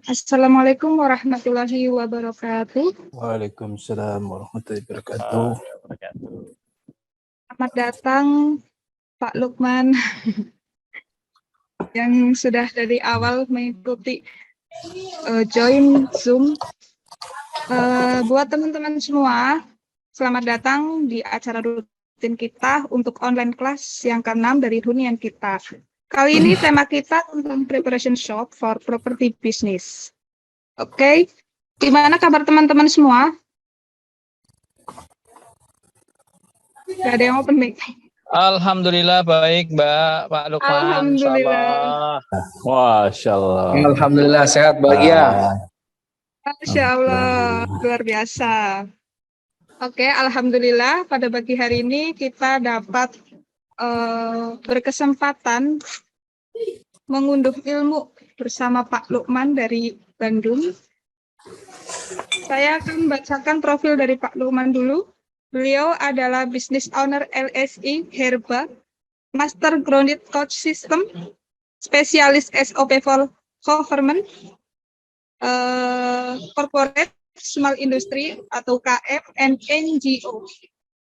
Assalamualaikum warahmatullahi wabarakatuh. Waalaikumsalam warahmatullahi wabarakatuh. Selamat datang Pak Lukman yang sudah dari awal mengikuti join Zoom. Buat teman-teman semua, selamat datang di acara rutin kita untuk online class yang ke-6 dari hunian kita. Kali ini tema kita tentang preparation shop for property business. Oke, gimana kabar teman-teman semua? Gak ada yang open mic. Alhamdulillah baik Mbak, Pak Lukman. Alhamdulillah. Masya Allah. Alhamdulillah sehat bahagia. Masya Allah, luar biasa. Oke, alhamdulillah pada pagi hari ini kita dapat berkesempatan mengunduh ilmu bersama Pak Lukman dari Bandung. Saya akan membacakan profil dari Pak Lukman dulu. Beliau adalah Business Owner LSI Herba, Master Grounded Coach System, Spesialis SOP for Government, Corporate Small Industry atau KM and NGO,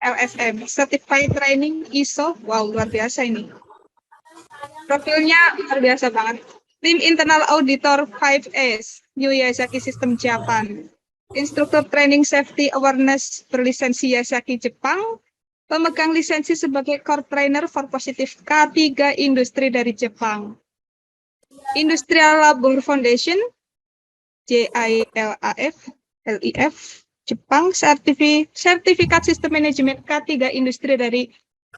LSM, Certified Training ISO. Wow, luar biasa ini. Profilnya luar biasa banget. Tim Internal Auditor 5S, New Yasaki System Japan. Instruktur Training Safety Awareness berlisensi Yasaki Jepang. Pemegang lisensi sebagai Core Trainer for Positive K3 Industri dari Jepang. Industrial Labor Foundation, JILAF, Jepang, Sertifikat Sistem Manajemen K3 Industri dari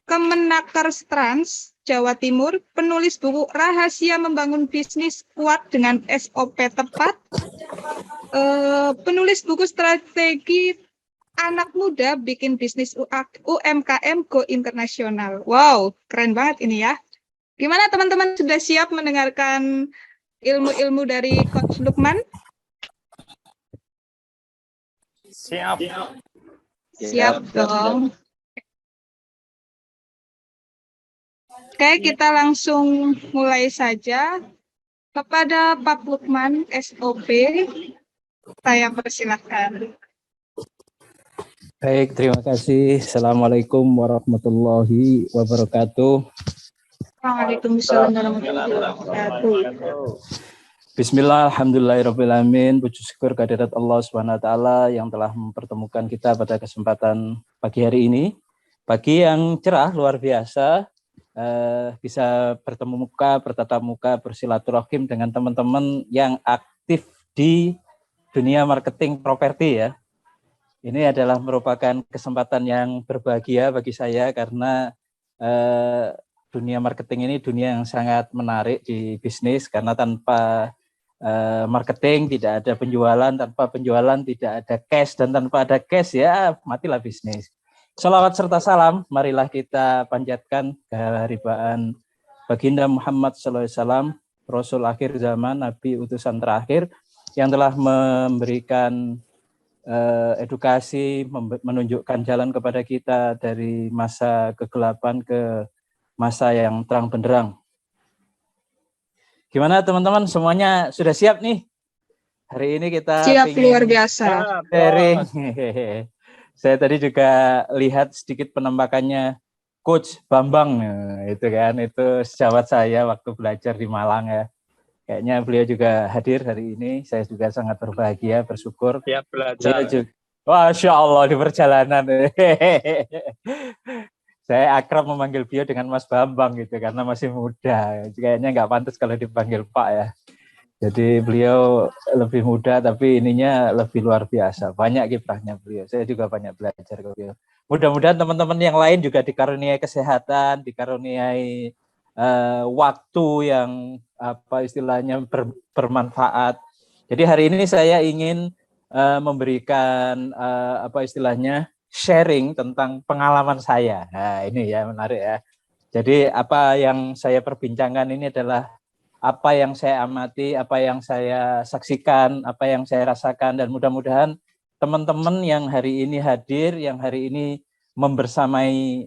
Kemenaker Trans, Jawa Timur, penulis buku Rahasia Membangun Bisnis Kuat dengan SOP Tepat, penulis buku Strategi Anak Muda Bikin Bisnis UMKM Go Internasional. Wow, keren banget ini ya. Gimana teman-teman, sudah siap mendengarkan ilmu-ilmu dari Coach Lukman? Siap. Siap dong. Oke, kita langsung mulai saja. Kepada Pak Lukman, SOP, saya persilahkan. Baik, terima kasih. Assalamualaikum warahmatullahi wabarakatuh. Waalaikumsalam warahmatullahi wabarakatuh. Bismillah, alhamdulillahirrahmanirrahim. Puji syukur kehadirat Allah SWT yang telah mempertemukan kita pada kesempatan pagi hari ini. Pagi yang cerah, luar biasa. Bisa bertemu muka, bertatap muka, bersilaturahim dengan teman-teman yang aktif di dunia marketing properti ya. Ini adalah merupakan kesempatan yang berbahagia bagi saya karena dunia marketing ini dunia yang sangat menarik di bisnis, karena tanpa marketing tidak ada penjualan, tanpa penjualan tidak ada cash, dan tanpa ada cash ya matilah bisnis. Salawat serta salam, marilah kita panjatkan keharibaan Baginda Muhammad SAW, Rasul akhir zaman, Nabi utusan terakhir, yang telah memberikan edukasi, menunjukkan jalan kepada kita dari masa kegelapan ke masa yang terang benderang. Gimana teman-teman, semuanya sudah siap nih? Hari ini kita siap, luar biasa. Sharing. Saya tadi juga lihat sedikit penampakannya Coach Bambang, itu kan, itu sejawat saya waktu belajar di Malang ya. Kayaknya beliau juga hadir hari ini. Saya juga sangat berbahagia, bersyukur. Siap belajar. Masya Allah di perjalanan. Saya akrab memanggil beliau dengan Mas Bambang gitu karena masih muda. Kayaknya nggak pantas kalau dipanggil Pak ya. Jadi beliau lebih muda tapi ininya lebih luar biasa. Banyak kiprahnya beliau. Saya juga banyak belajar ke beliau. Mudah-mudahan teman-teman yang lain juga dikaruniai kesehatan, dikaruniai waktu yang apa istilahnya bermanfaat. Jadi hari ini saya ingin memberikan apa istilahnya sharing tentang pengalaman saya. Nah, ini ya menarik ya. Jadi apa yang saya perbincangkan ini adalah apa yang saya amati, apa yang saya saksikan, apa yang saya rasakan, dan mudah-mudahan teman-teman yang hari ini hadir, yang hari ini membersamai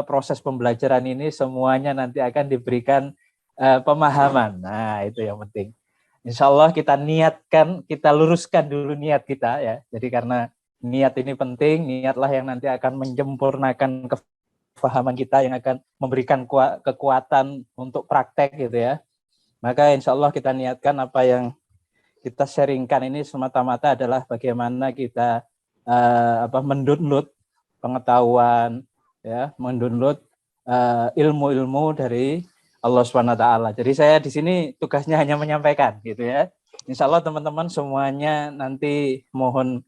proses pembelajaran ini, semuanya nanti akan diberikan pemahaman. Nah, itu yang penting. Insya Allah kita niatkan, kita luruskan dulu niat kita ya. Jadi karena niat ini penting, niatlah yang nanti akan menyempurnakan kefahaman kita, yang akan memberikan kekuatan untuk praktek gitu ya. Maka insya Allah kita niatkan apa yang kita sharingkan ini semata-mata adalah bagaimana kita mendownload pengetahuan, ya, mendownload ilmu-ilmu dari Allah SWT. Jadi saya di sini tugasnya hanya menyampaikan gitu ya. Insya Allah teman-teman semuanya nanti mohon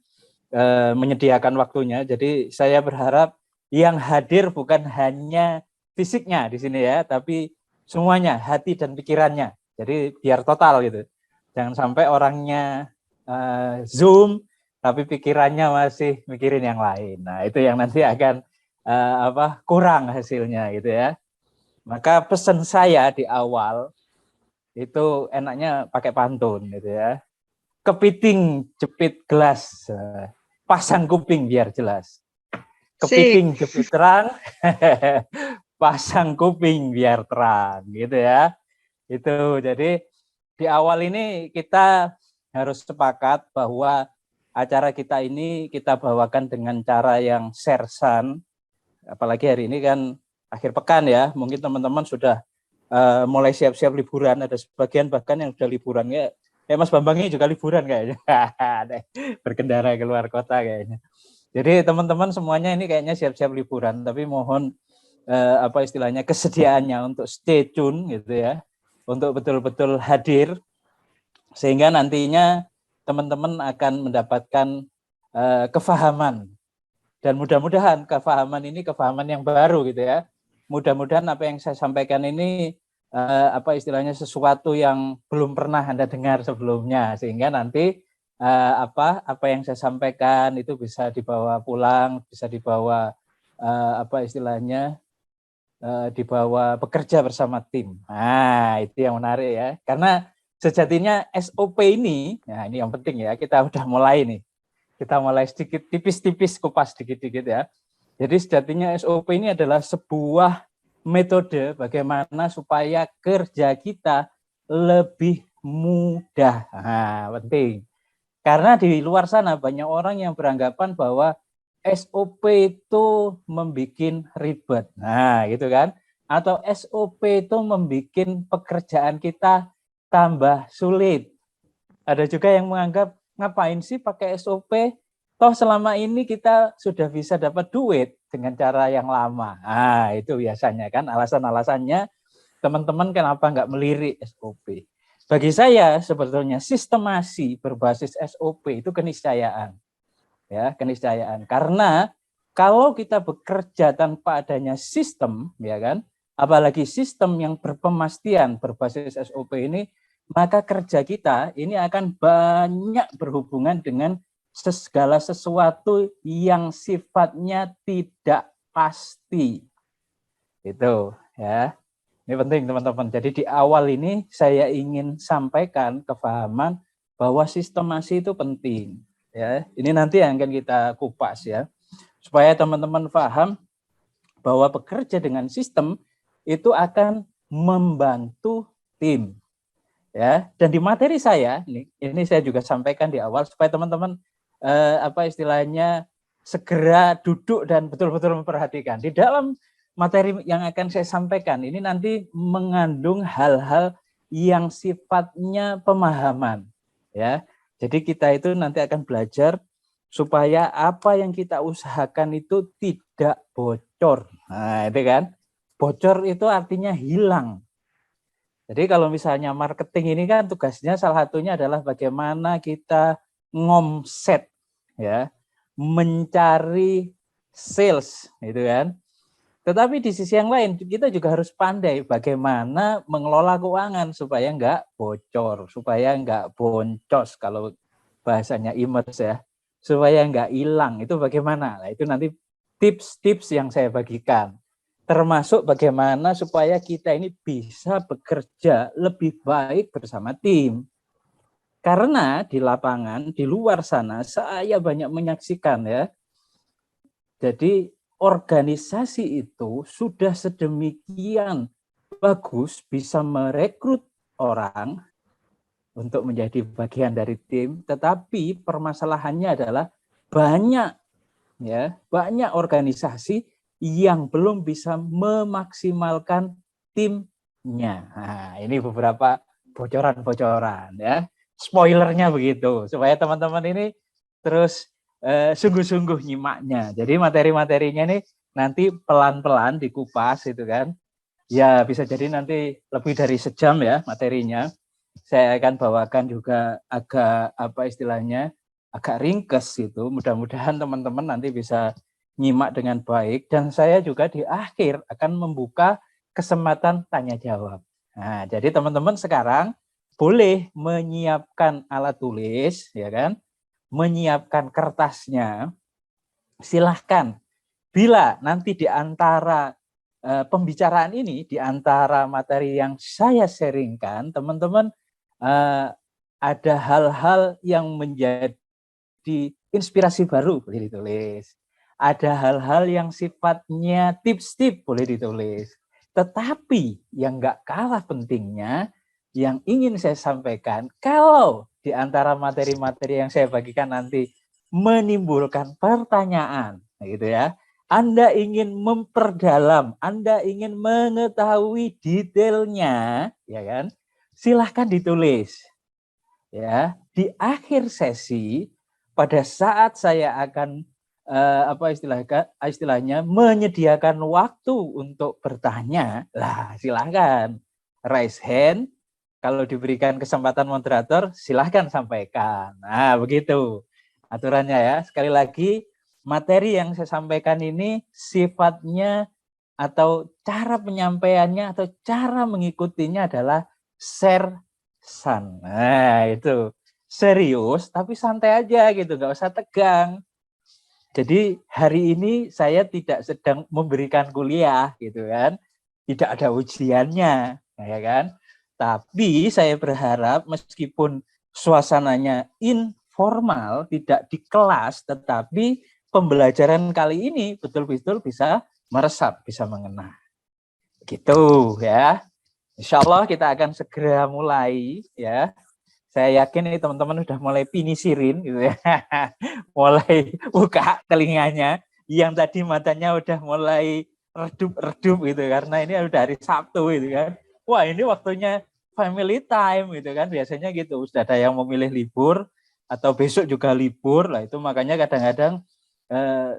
menyediakan waktunya. Jadi saya berharap yang hadir bukan hanya fisiknya di sini ya, tapi semuanya, hati dan pikirannya. Jadi biar total gitu. Jangan sampai orangnya Zoom tapi pikirannya masih mikirin yang lain. Nah, itu yang nanti akan kurang hasilnya gitu ya. Maka pesan saya di awal itu enaknya pakai pantun gitu ya. Kepiting jepit gelas, pasang kuping biar jelas. Kepiting jepit terang, pasang kuping biar terang gitu ya. Itu jadi di awal ini kita harus sepakat bahwa acara kita ini kita bawakan dengan cara yang sersan. Apalagi hari ini kan akhir pekan ya, mungkin teman-teman sudah mulai siap-siap liburan, ada sebagian bahkan yang sudah liburan ya. Mas Bambang ini juga liburan kayaknya, berkendara ke luar kota kayaknya. Jadi teman-teman semuanya ini kayaknya siap-siap liburan, tapi mohon istilahnya kesediaannya untuk stay tune gitu ya, untuk betul-betul hadir, sehingga nantinya teman-teman akan mendapatkan kefahaman. Dan mudah-mudahan kefahaman ini kefahaman yang baru gitu ya. Mudah-mudahan apa yang saya sampaikan ini istilahnya sesuatu yang belum pernah Anda dengar sebelumnya, sehingga nanti apa yang saya sampaikan itu bisa dibawa pulang, bisa dibawa dibawa bekerja bersama tim. Nah, itu yang menarik ya. Karena sejatinya SOP ini, nah ini yang penting ya, kita udah mulai nih. Kita mulai sedikit tipis-tipis kupas sedikit-sedikit ya. Jadi sejatinya SOP ini adalah sebuah metode bagaimana supaya kerja kita lebih mudah. Nah, penting. Karena di luar sana banyak orang yang beranggapan bahwa SOP itu membuat ribet. Nah, gitu kan. Atau SOP itu membuat pekerjaan kita tambah sulit. Ada juga yang menganggap ngapain sih pakai SOP? Toh selama ini kita sudah bisa dapat duit dengan cara yang lama. Nah, itu biasanya kan alasan-alasannya teman-teman kenapa nggak melirik SOP. Bagi saya sebetulnya sistemasi berbasis SOP itu keniscayaan. Ya, keniscayaan. Karena kalau kita bekerja tanpa adanya sistem, ya kan, apalagi sistem yang berpemastian berbasis SOP ini, maka kerja kita ini akan banyak berhubungan dengan segala sesuatu yang sifatnya tidak pasti. Itu ya. Ini penting teman-teman. Jadi di awal ini saya ingin sampaikan kefahaman bahwa sistemasi itu penting. Ya, ini nanti yang akan kita kupas ya. Supaya teman-teman paham bahwa bekerja dengan sistem itu akan membantu tim. Ya, dan di materi saya ini saya juga sampaikan di awal supaya teman-teman istilahnya segera duduk dan betul-betul memperhatikan. Di dalam materi yang akan saya sampaikan ini nanti mengandung hal-hal yang sifatnya pemahaman, ya. Jadi kita itu nanti akan belajar supaya apa yang kita usahakan itu tidak bocor. Nah, itu kan. Bocor itu artinya hilang. Jadi kalau misalnya marketing ini kan tugasnya salah satunya adalah bagaimana kita ngomset, ya, mencari sales, gitu kan. Tetapi di sisi yang lain kita juga harus pandai bagaimana mengelola keuangan supaya enggak bocor, supaya enggak boncos kalau bahasanya Imers ya, supaya enggak hilang. Itu bagaimana? Nah, itu nanti tips-tips yang saya bagikan. Termasuk bagaimana supaya kita ini bisa bekerja lebih baik bersama tim. Karena di lapangan, di luar sana, saya banyak menyaksikan ya. Jadi organisasi itu sudah sedemikian bagus bisa merekrut orang, untuk menjadi bagian dari tim, tetapi permasalahannya adalah banyak organisasi yang belum bisa memaksimalkan timnya. Nah, ini beberapa bocoran-bocoran ya. Spoilernya begitu, supaya teman-teman ini terus sungguh-sungguh nyimaknya. Jadi materi-materinya ini nanti pelan-pelan dikupas itu kan. Ya bisa jadi nanti lebih dari sejam ya materinya. Saya akan bawakan juga agak agak ringkes itu. Mudah-mudahan teman-teman nanti bisa nyimak dengan baik, dan saya juga di akhir akan membuka kesempatan tanya jawab. Nah, jadi teman-teman sekarang boleh menyiapkan alat tulis, ya kan? Menyiapkan kertasnya. Silahkan. Bila nanti di antara pembicaraan ini, di antara materi yang saya sharingkan, teman-teman ada hal-hal yang menjadi inspirasi baru, boleh ditulis. Ada hal-hal yang sifatnya tips-tips, boleh ditulis. Tetapi yang nggak kalah pentingnya, yang ingin saya sampaikan, kalau di antara materi-materi yang saya bagikan nanti menimbulkan pertanyaan, gitu ya, Anda ingin memperdalam, Anda ingin mengetahui detailnya, ya kan? Silahkan ditulis. Ya, di akhir sesi pada saat saya akan istilahnya menyediakan waktu untuk bertanya, lah silahkan raise hand. Kalau diberikan kesempatan moderator, silahkan sampaikan. Nah, begitu aturannya ya. Sekali lagi, materi yang saya sampaikan ini sifatnya atau cara penyampaiannya atau cara mengikutinya adalah share san. Nah, itu serius tapi santai aja gitu, nggak usah tegang. Jadi hari ini saya tidak sedang memberikan kuliah gitu kan, tidak ada ujiannya, ya kan. Tapi saya berharap meskipun suasananya informal, tidak di kelas, tetapi pembelajaran kali ini betul-betul bisa meresap, bisa mengena. Gitu ya. Insya Allah kita akan segera mulai ya. Saya yakin ini teman-teman sudah mulai pinisirin gitu ya. Mulai buka telinganya. Yang tadi matanya udah mulai redup-redup gitu karena ini udah hari Sabtu gitu kan. Wah, ini waktunya family time gitu kan. Biasanya gitu, sudah ada yang memilih libur atau besok juga libur. Lah itu makanya kadang-kadang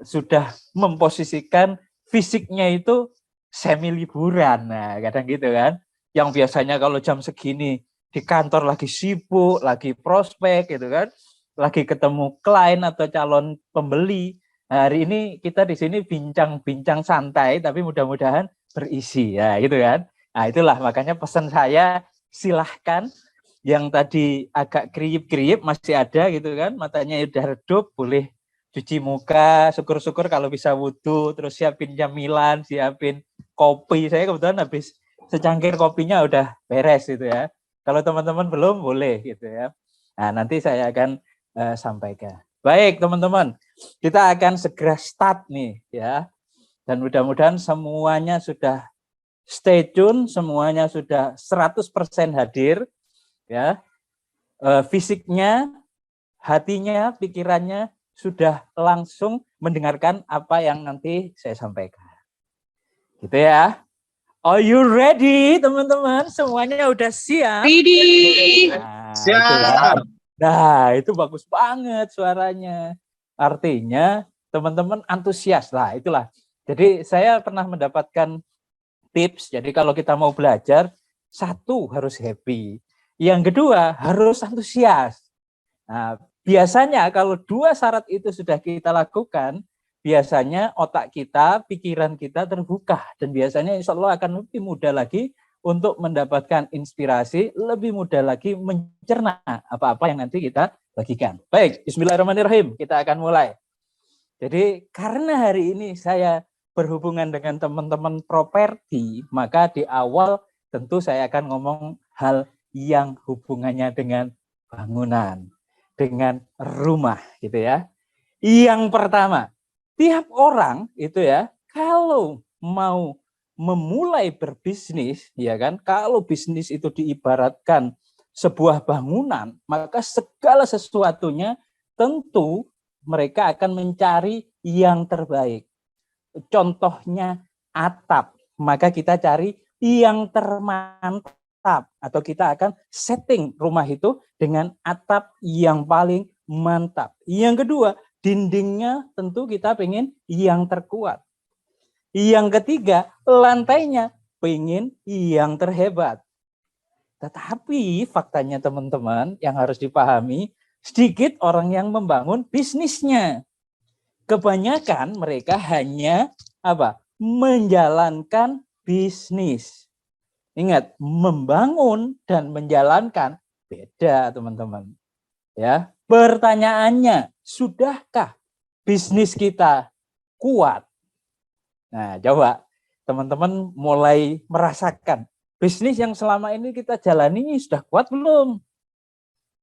sudah memposisikan fisiknya itu semi liburan. Nah, kadang gitu kan. Yang biasanya kalau jam segini di kantor lagi sibuk, lagi prospek gitu kan, lagi ketemu klien atau calon pembeli. Nah, hari ini kita di sini bincang-bincang santai, tapi mudah-mudahan berisi ya, gitu kan. Nah, itulah makanya pesan saya, silahkan yang tadi agak kriip-kriip masih ada gitu kan, matanya udah redup, boleh cuci muka, syukur-syukur kalau bisa wudhu, terus siapin camilan, siapin kopi. Saya kebetulan habis secangkir kopinya udah beres gitu ya. Kalau teman-teman belum, boleh gitu ya. Nah, nanti saya akan sampaikan. Baik, teman-teman. Kita akan segera start nih ya. Dan mudah-mudahan semuanya sudah stay tune, semuanya sudah 100% hadir ya. Fisiknya, hatinya, pikirannya sudah langsung mendengarkan apa yang nanti saya sampaikan. Gitu ya. Are you ready, teman-teman? Semuanya udah siap? Ready. Nah, Siap. itu bagus banget suaranya. Artinya teman-teman antusias lah, itulah. Jadi saya pernah mendapatkan tips. Jadi kalau kita mau belajar, satu harus happy, yang kedua harus antusias. Nah, biasanya kalau dua syarat itu sudah kita lakukan, biasanya otak kita, pikiran kita terbuka, dan biasanya insya Allah akan lebih mudah lagi untuk mendapatkan inspirasi, lebih mudah lagi mencerna apa-apa yang nanti kita bagikan. Baik, bismillahirrahmanirrahim, kita akan mulai. Jadi karena hari ini saya berhubungan dengan teman-teman properti, maka di awal tentu saya akan ngomong hal yang hubungannya dengan bangunan, dengan rumah gitu ya. Yang pertama, tiap orang itu ya, kalau mau memulai berbisnis, ya kan, kalau bisnis itu diibaratkan sebuah bangunan, maka segala sesuatunya tentu mereka akan mencari yang terbaik. Contohnya atap, maka kita cari yang termantap, atau kita akan setting rumah itu dengan atap yang paling mantap. Yang kedua, dindingnya tentu kita pengen yang terkuat. Yang ketiga, lantainya pengen yang terhebat. Tetapi faktanya teman-teman yang harus dipahami, sedikit orang yang membangun bisnisnya. Kebanyakan mereka hanya menjalankan bisnis. Ingat, membangun dan menjalankan beda, teman-teman. Ya, pertanyaannya, sudahkah bisnis kita kuat? Nah, coba teman-teman mulai merasakan bisnis yang selama ini kita jalani ini sudah kuat belum?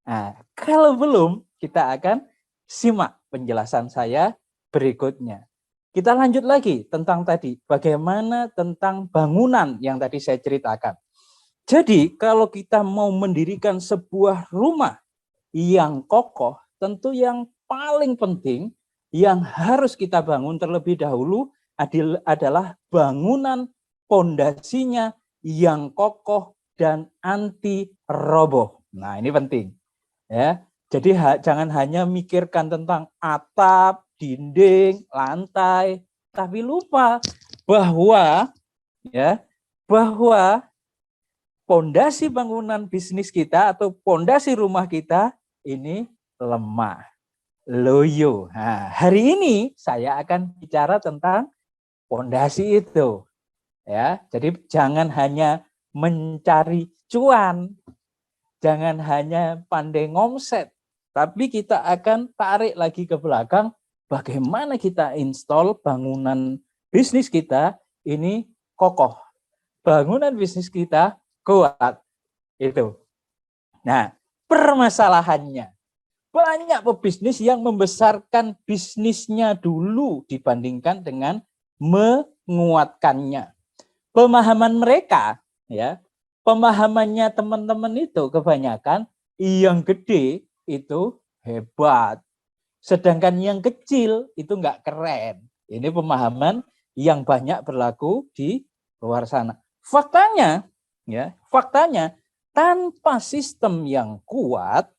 Nah, kalau belum, kita akan simak penjelasan saya berikutnya. Kita lanjut lagi tentang tadi, bagaimana tentang bangunan yang tadi saya ceritakan. Jadi, kalau kita mau mendirikan sebuah rumah yang kokoh, tentu yang paling penting yang harus kita bangun terlebih dahulu adalah bangunan pondasinya yang kokoh dan anti roboh. Nah, ini penting. Ya, jadi jangan hanya mikirkan tentang atap, dinding, lantai, tapi lupa bahwa pondasi bangunan bisnis kita atau pondasi rumah kita ini lemah, loyo. Nah, hari ini saya akan bicara tentang pondasi itu. Ya, jadi jangan hanya mencari cuan, jangan hanya pandai ngomset, tapi kita akan tarik lagi ke belakang bagaimana kita install bangunan bisnis kita ini kokoh. Bangunan bisnis kita kuat. Itu. Nah, permasalahannya banyak pebisnis yang membesarkan bisnisnya dulu dibandingkan dengan menguatkannya. Pemahaman mereka, ya, pemahamannya teman-teman itu kebanyakan yang gede itu hebat, sedangkan yang kecil itu nggak keren. Ini pemahaman yang banyak berlaku di luar sana. Faktanya tanpa sistem yang kuat,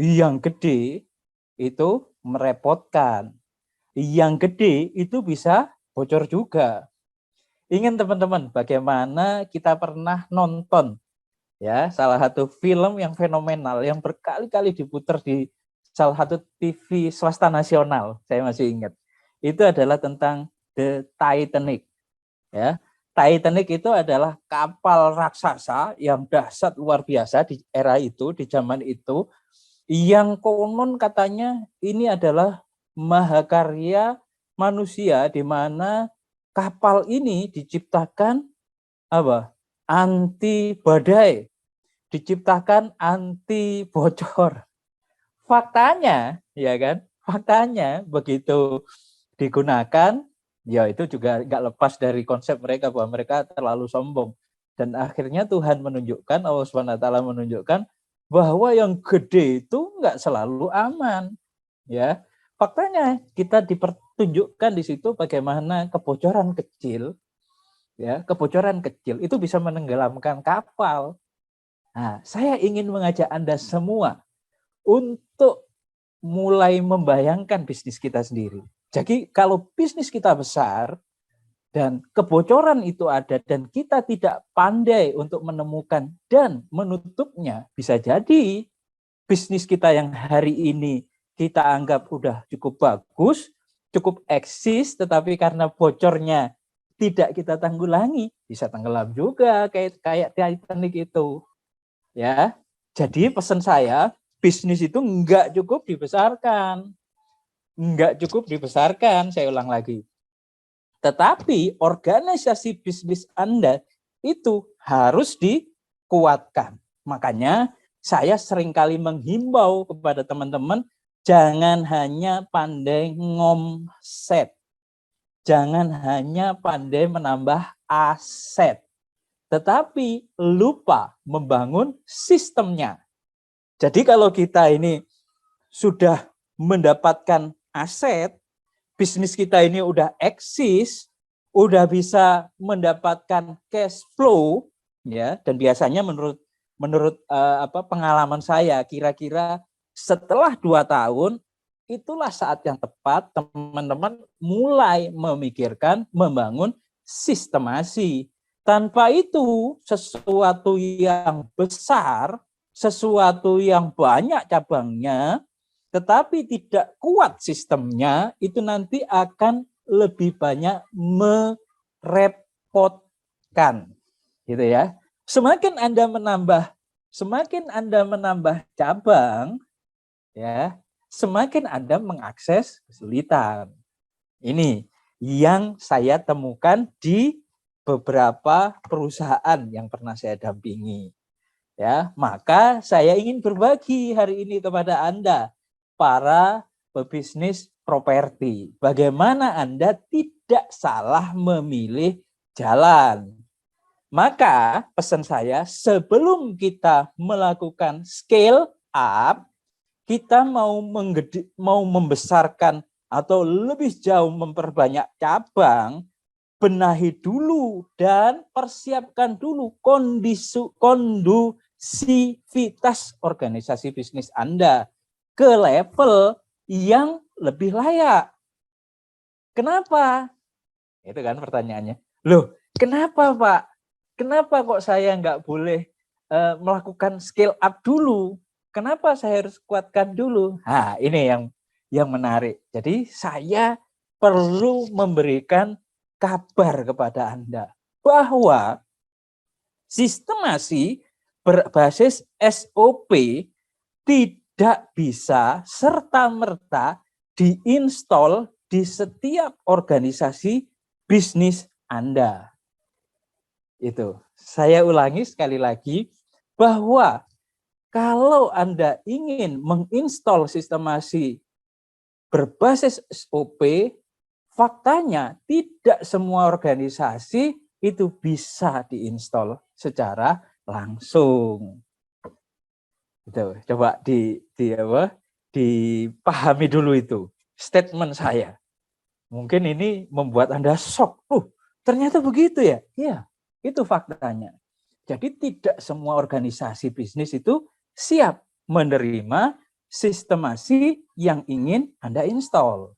yang gede itu merepotkan. Yang gede itu bisa bocor juga. Ingat teman-teman, bagaimana kita pernah nonton ya salah satu film yang fenomenal yang berkali-kali diputar di salah satu TV swasta nasional, saya masih ingat. Itu adalah tentang The Titanic. Ya, Titanic itu adalah kapal raksasa yang dahsyat luar biasa di era itu, di zaman itu, yang konon katanya ini adalah mahakarya manusia, di mana kapal ini diciptakan anti badai, diciptakan anti bocor. Faktanya, ya kan? Faktanya begitu digunakan, ya itu juga nggak lepas dari konsep mereka bahwa mereka terlalu sombong. Dan akhirnya Tuhan menunjukkan, Allah SWT menunjukkan bahwa yang gede itu nggak selalu aman. Ya, faktanya kita dipertunjukkan di situ bagaimana kebocoran kecil itu bisa menenggelamkan kapal. Nah, saya ingin mengajak Anda semua untuk mulai membayangkan bisnis kita sendiri. Jadi kalau bisnis kita besar dan kebocoran itu ada dan kita tidak pandai untuk menemukan dan menutupnya, bisa jadi bisnis kita yang hari ini kita anggap udah cukup bagus, cukup eksis, tetapi karena bocornya tidak kita tanggulangi, bisa tenggelam juga kayak Titanic itu. Ya, jadi pesan saya, bisnis itu enggak cukup dibesarkan. Enggak cukup dibesarkan, saya ulang lagi. Tetapi organisasi bisnis Anda itu harus dikuatkan. Makanya saya seringkali menghimbau kepada teman-teman, jangan hanya pandai ngomset. Jangan hanya pandai menambah aset. tetapi lupa membangun sistemnya. Jadi kalau kita ini sudah mendapatkan aset, bisnis kita ini udah eksis, udah bisa mendapatkan cash flow, ya, dan biasanya menurut pengalaman saya, kira-kira setelah 2 tahun, itulah saat yang tepat teman-teman mulai memikirkan membangun sistemasi. Tanpa itu, sesuatu yang besar, sesuatu yang banyak cabangnya, tetapi tidak kuat sistemnya, itu nanti akan lebih banyak merepotkan, gitu ya. Semakin Anda menambah cabang, ya, semakin Anda mengakses kesulitan. Ini yang saya temukan di beberapa perusahaan yang pernah saya dampingi. Ya, maka saya ingin berbagi hari ini kepada Anda, para pebisnis properti. Bagaimana Anda tidak salah memilih jalan. Maka pesan saya, sebelum kita melakukan scale up, kita mau membesarkan atau lebih jauh memperbanyak cabang, benahi dulu dan persiapkan dulu kondusivitas organisasi bisnis Anda ke level yang lebih layak. Kenapa? Itu kan pertanyaannya. Loh, kenapa Pak? Kenapa kok saya nggak boleh melakukan scale up dulu? Kenapa saya harus kuatkan dulu? Nah, ini yang menarik. Jadi saya perlu memberikan kabar kepada Anda bahwa sistemasi berbasis SOP tidak bisa serta-merta diinstal di setiap organisasi bisnis Anda. Itu. Saya ulangi sekali lagi bahwa kalau Anda ingin menginstal sistemasi berbasis SOP, faktanya tidak semua organisasi itu bisa diinstal secara langsung. Itu. Coba dipahami dulu itu statement saya. Mungkin ini membuat Anda shock. Ternyata begitu ya? Iya, itu faktanya. Jadi tidak semua organisasi bisnis itu siap menerima sistemasi yang ingin Anda install.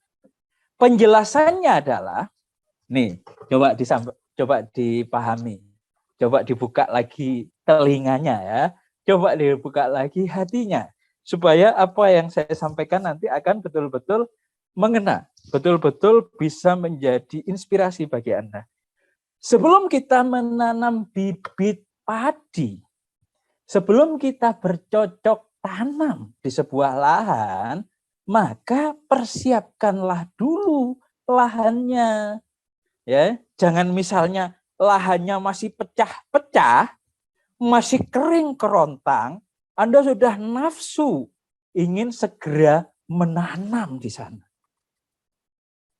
Penjelasannya adalah, nih, coba dipahami. Coba dibuka lagi telinganya ya. Coba dibuka lagi hatinya. Supaya apa yang saya sampaikan nanti akan betul-betul mengena. Betul-betul bisa menjadi inspirasi bagi Anda. Sebelum kita menanam bibit padi, sebelum kita bercocok tanam di sebuah lahan, maka persiapkanlah dulu lahannya. Ya, jangan misalnya lahannya masih pecah-pecah, masih kering kerontang, Anda sudah nafsu ingin segera menanam di sana.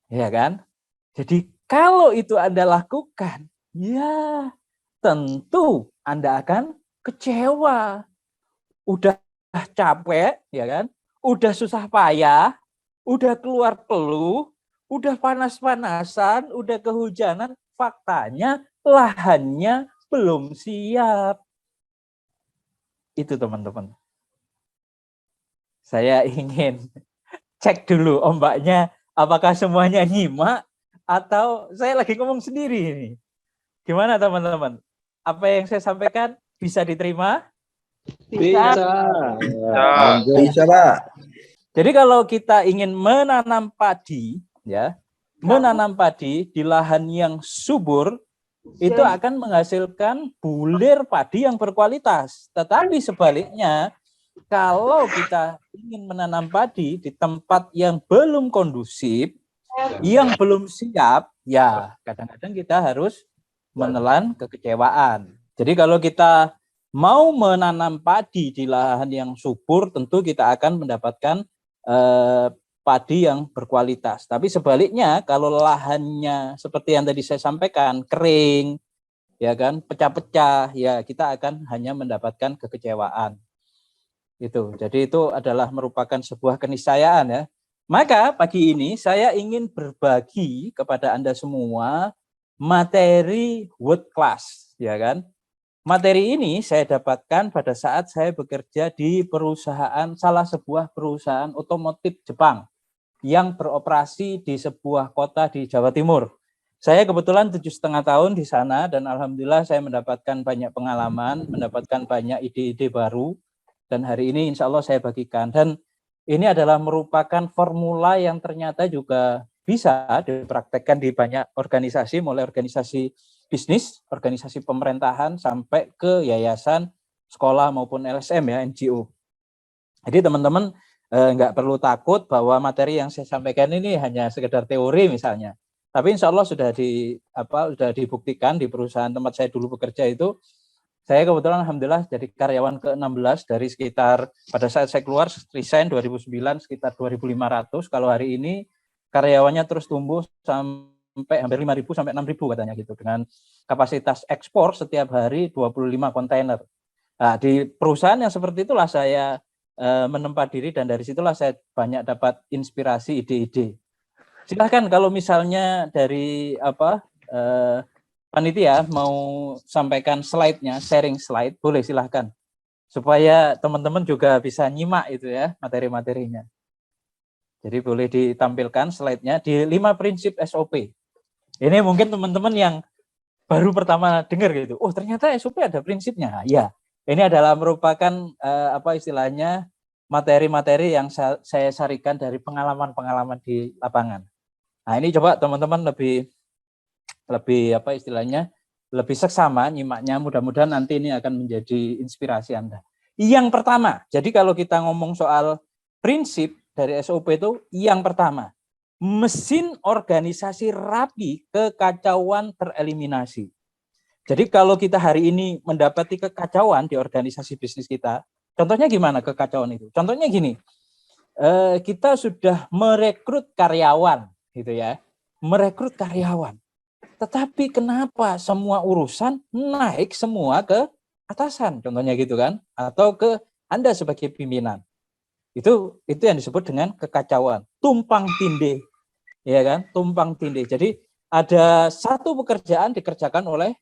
Ya kan? Jadi kalau itu Anda lakukan, ya tentu Anda akan kecewa. Udah capek, ya kan? Udah susah payah, udah keluar peluh, udah panas-panasan, udah kehujanan, faktanya lahannya belum siap. Itu teman-teman. Saya ingin cek dulu ombaknya, apakah semuanya nyimak, atau saya lagi ngomong sendiri ini. Gimana teman-teman? Apa yang saya sampaikan bisa diterima? Bisa. Bisa, Pak. Jadi kalau kita ingin menanam padi, ya, menanam padi di lahan yang subur, itu akan menghasilkan bulir padi yang berkualitas. Tetapi sebaliknya, kalau kita ingin menanam padi di tempat yang belum kondusif, yang belum siap, ya kadang-kadang kita harus menelan kekecewaan. Jadi kalau kita mau menanam padi di lahan yang subur, tentu kita akan mendapatkan padi yang berkualitas. Tapi sebaliknya, kalau lahannya seperti yang tadi saya sampaikan, kering, ya kan, pecah-pecah, ya kita akan hanya mendapatkan kekecewaan. Jadi itu adalah merupakan sebuah keniscayaan ya. Maka pagi ini saya ingin berbagi kepada Anda semua materi world class, ya kan? Materi ini saya dapatkan pada saat saya bekerja di salah sebuah perusahaan otomotif Jepang yang beroperasi di sebuah kota di Jawa Timur. Saya kebetulan 7,5 tahun di sana dan alhamdulillah saya mendapatkan banyak pengalaman, mendapatkan banyak ide-ide baru, dan hari ini insya Allah saya bagikan. Dan ini adalah merupakan formula yang ternyata juga bisa dipraktekkan di banyak organisasi, mulai organisasi bisnis, organisasi pemerintahan, sampai ke yayasan, sekolah maupun LSM ya, NGO. Jadi teman-teman nggak perlu takut bahwa materi yang saya sampaikan ini hanya sekedar teori misalnya. Tapi insya Allah sudah dibuktikan di perusahaan tempat saya dulu bekerja itu. Saya kebetulan alhamdulillah jadi karyawan ke-16 dari sekitar, pada saat saya keluar resign 2009 sekitar 2.500. Kalau hari ini karyawannya terus tumbuh sampai hampir 5.000 sampai 6.000 katanya gitu, dengan kapasitas ekspor setiap hari 25 kontainer. Nah, di perusahaan yang seperti itulah saya menempa diri, dan dari situlah saya banyak dapat inspirasi, ide-ide. Silahkan kalau misalnya dari panitia mau sampaikan slide-nya, sharing slide, boleh silahkan. Supaya teman-teman juga bisa nyimak itu ya, materi-materinya. Jadi boleh ditampilkan slide-nya di 5 prinsip SOP. Ini mungkin teman-teman yang baru pertama dengar gitu. Oh, ternyata SOP ada prinsipnya. Ya, ini adalah merupakan istilahnya materi-materi yang saya sarikan dari pengalaman-pengalaman di lapangan. Nah, ini coba teman-teman lebih lebih seksama nyimaknya, mudah-mudahan nanti ini akan menjadi inspirasi Anda. Yang pertama, jadi kalau kita ngomong soal prinsip dari SOP itu, yang pertama, mesin organisasi rapi, kekacauan tereliminasi. Jadi kalau kita hari ini mendapati kekacauan di organisasi bisnis kita, contohnya gimana kekacauan itu? Contohnya gini, kita sudah merekrut karyawan, gitu ya, merekrut karyawan. Tetapi kenapa semua urusan naik semua ke atasan, contohnya gitu kan, atau ke Anda sebagai pimpinan. Itu yang disebut dengan kekacauan, tumpang tindih, ya kan, tumpang tindih. Jadi ada satu pekerjaan dikerjakan oleh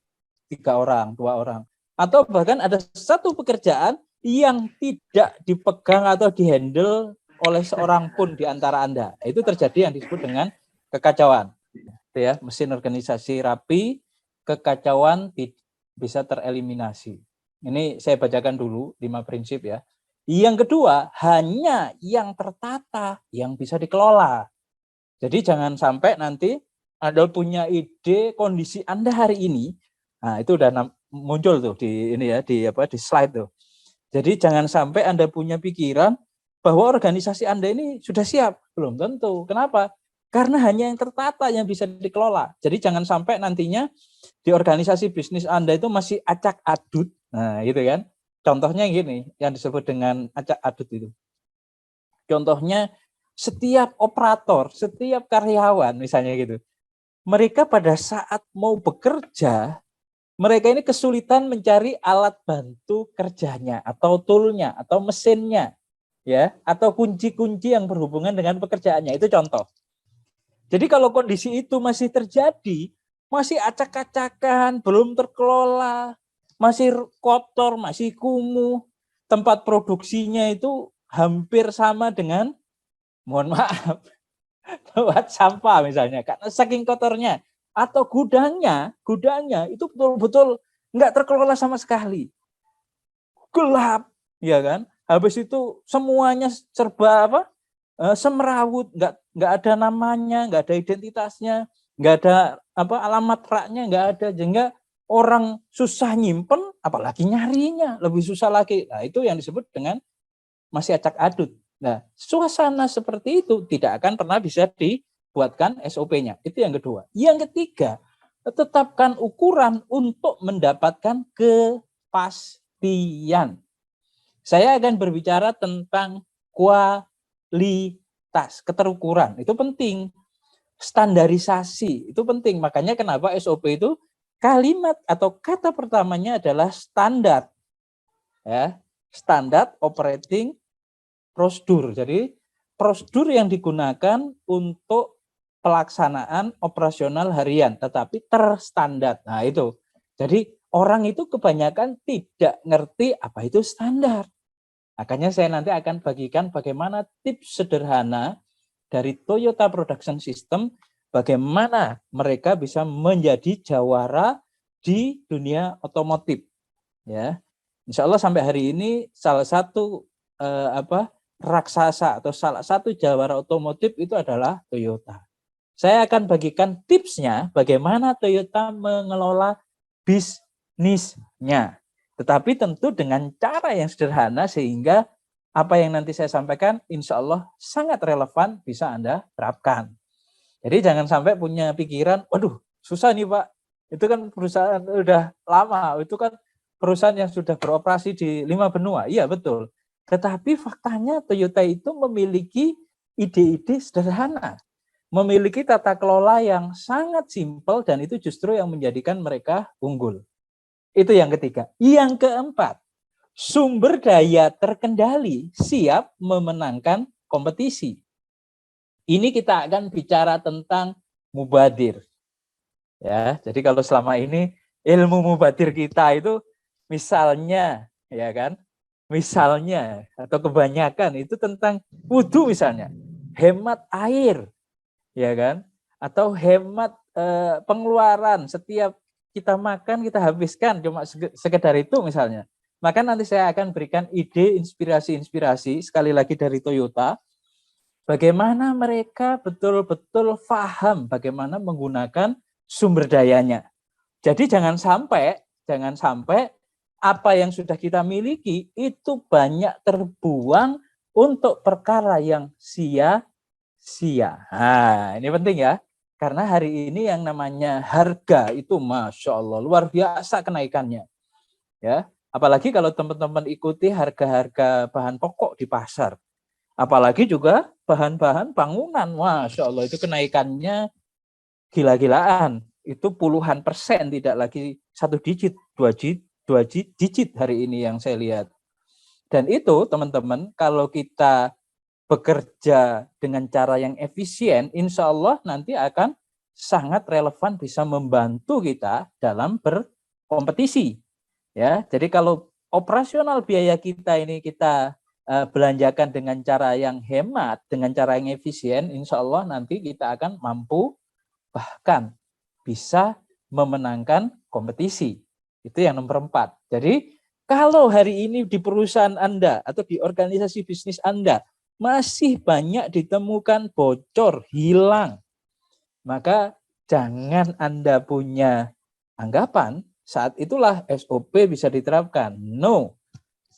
3 orang, 2 orang, atau bahkan ada satu pekerjaan yang tidak dipegang atau dihandle oleh seorang pun di antara Anda. Itu terjadi yang disebut dengan kekacauan. Ya, mesin organisasi rapi, kekacauan bisa tereliminasi. Ini saya bacakan dulu 5 prinsip ya. Yang kedua, hanya yang tertata yang bisa dikelola. Jadi jangan sampai nanti Anda punya ide kondisi Anda hari ini, nah itu udah muncul tuh di ini ya, di slide tuh. Jadi jangan sampai Anda punya pikiran bahwa organisasi Anda ini sudah siap, belum tentu. Kenapa? Karena hanya yang tertata yang bisa dikelola. Jadi jangan sampai nantinya di organisasi bisnis Anda itu masih acak adut. Nah, gitu kan. Contohnya gini, yang disebut dengan acak adut itu. Contohnya setiap operator, setiap karyawan misalnya gitu. Mereka pada saat mau bekerja, mereka ini kesulitan mencari alat bantu kerjanya atau toolnya atau mesinnya, ya, atau kunci-kunci yang berhubungan dengan pekerjaannya. Itu contoh. Jadi kalau kondisi itu masih terjadi, masih acak-acakan, belum terkelola, masih kotor, masih kumuh, tempat produksinya itu hampir sama dengan, mohon maaf, tempat sampah misalnya, karena saking kotornya, atau gudangnya itu betul-betul nggak terkelola sama sekali, gelap, ya kan? Habis itu semuanya serba semerawut, nggak ada namanya, nggak ada identitasnya, nggak ada alamat raknya, nggak ada, sehingga orang susah nyimpen, apalagi nyarinya lebih susah lagi. Nah, itu yang disebut dengan masih acak adut. Nah, suasana seperti itu tidak akan pernah bisa dibuatkan SOP-nya. Itu yang kedua. Yang ketiga, tetapkan ukuran untuk mendapatkan kepastian. Saya akan berbicara tentang kualitas, keterukuran. Itu penting. Standarisasi, itu penting. Makanya kenapa SOP itu kalimat atau kata pertamanya adalah standar. Ya, standar operating prosedur. Jadi prosedur yang digunakan untuk pelaksanaan operasional harian, tetapi terstandar. Nah itu. Jadi orang itu kebanyakan tidak ngerti apa itu standar. Makanya saya nanti akan bagikan bagaimana tips sederhana dari Toyota Production System, bagaimana mereka bisa menjadi jawara di dunia otomotif. Ya, Insya Allah sampai hari ini salah satu raksasa atau salah satu jawara otomotif itu adalah Toyota. Saya akan bagikan tipsnya bagaimana Toyota mengelola bisnisnya. Tetapi tentu dengan cara yang sederhana sehingga apa yang nanti saya sampaikan insya Allah sangat relevan bisa Anda terapkan. Jadi jangan sampai punya pikiran, waduh susah nih Pak, itu kan perusahaan udah lama, itu kan perusahaan yang sudah beroperasi di 5 benua. Iya betul. Tetapi faktanya Toyota itu memiliki ide-ide sederhana. Memiliki tata kelola yang sangat simpel dan itu justru yang menjadikan mereka unggul. Itu yang ketiga. Yang keempat, sumber daya terkendali siap memenangkan kompetisi. Ini kita akan bicara tentang mubadir. Ya, jadi kalau selama ini ilmu mubadir kita itu misalnya, ya kan? Misalnya atau kebanyakan itu tentang wudhu misalnya, hemat air, ya kan? Atau hemat pengeluaran setiap kita makan kita habiskan cuma sekedar itu misalnya. Maka nanti saya akan berikan ide inspirasi-inspirasi sekali lagi dari Toyota. Bagaimana mereka betul-betul paham bagaimana menggunakan sumber dayanya. Jadi jangan sampai apa yang sudah kita miliki itu banyak terbuang untuk perkara yang sia-sia. Nah, ini penting ya. Karena hari ini yang namanya harga itu Masya Allah, luar biasa kenaikannya. Ya, apalagi kalau teman-teman ikuti harga-harga bahan pokok di pasar. Apalagi juga bahan-bahan bangunan. Masya Allah, itu kenaikannya gila-gilaan. Itu puluhan persen, tidak lagi 1 digit, 2 digit hari ini yang saya lihat. Dan itu teman-teman, kalau kita bekerja dengan cara yang efisien, insya Allah nanti akan sangat relevan bisa membantu kita dalam berkompetisi. Ya, jadi kalau operasional biaya kita ini kita belanjakan dengan cara yang hemat, dengan cara yang efisien, insya Allah nanti kita akan mampu bahkan bisa memenangkan kompetisi. Itu yang nomor 4. Jadi kalau hari ini di perusahaan Anda atau di organisasi bisnis Anda masih banyak ditemukan bocor, hilang, maka jangan Anda punya anggapan saat itulah SOP bisa diterapkan. No,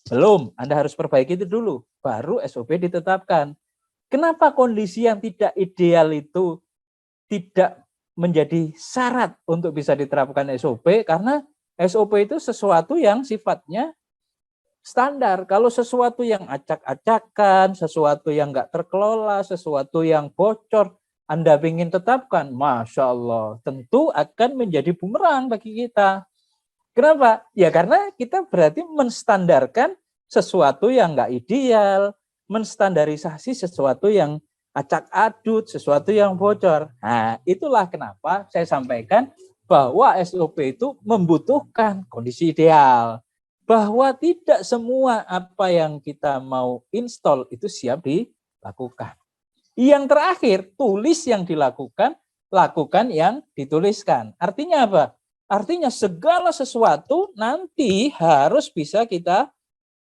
belum. Anda harus perbaiki itu dulu, baru SOP ditetapkan. Kenapa kondisi yang tidak ideal itu tidak menjadi syarat untuk bisa diterapkan SOP? Karena SOP itu sesuatu yang sifatnya standar. Kalau sesuatu yang acak-acakan, sesuatu yang nggak terkelola, sesuatu yang bocor, Anda ingin tetapkan, Masya Allah, tentu akan menjadi bumerang bagi kita. Kenapa? Ya karena kita berarti menstandarkan sesuatu yang nggak ideal, menstandarisasi sesuatu yang acak-adut, sesuatu yang bocor. Nah, itulah kenapa saya sampaikan bahwa SOP itu membutuhkan kondisi ideal. Bahwa tidak semua apa yang kita mau install itu siap dilakukan. Yang terakhir, tulis yang dilakukan, lakukan yang dituliskan. Artinya apa? Artinya segala sesuatu nanti harus bisa kita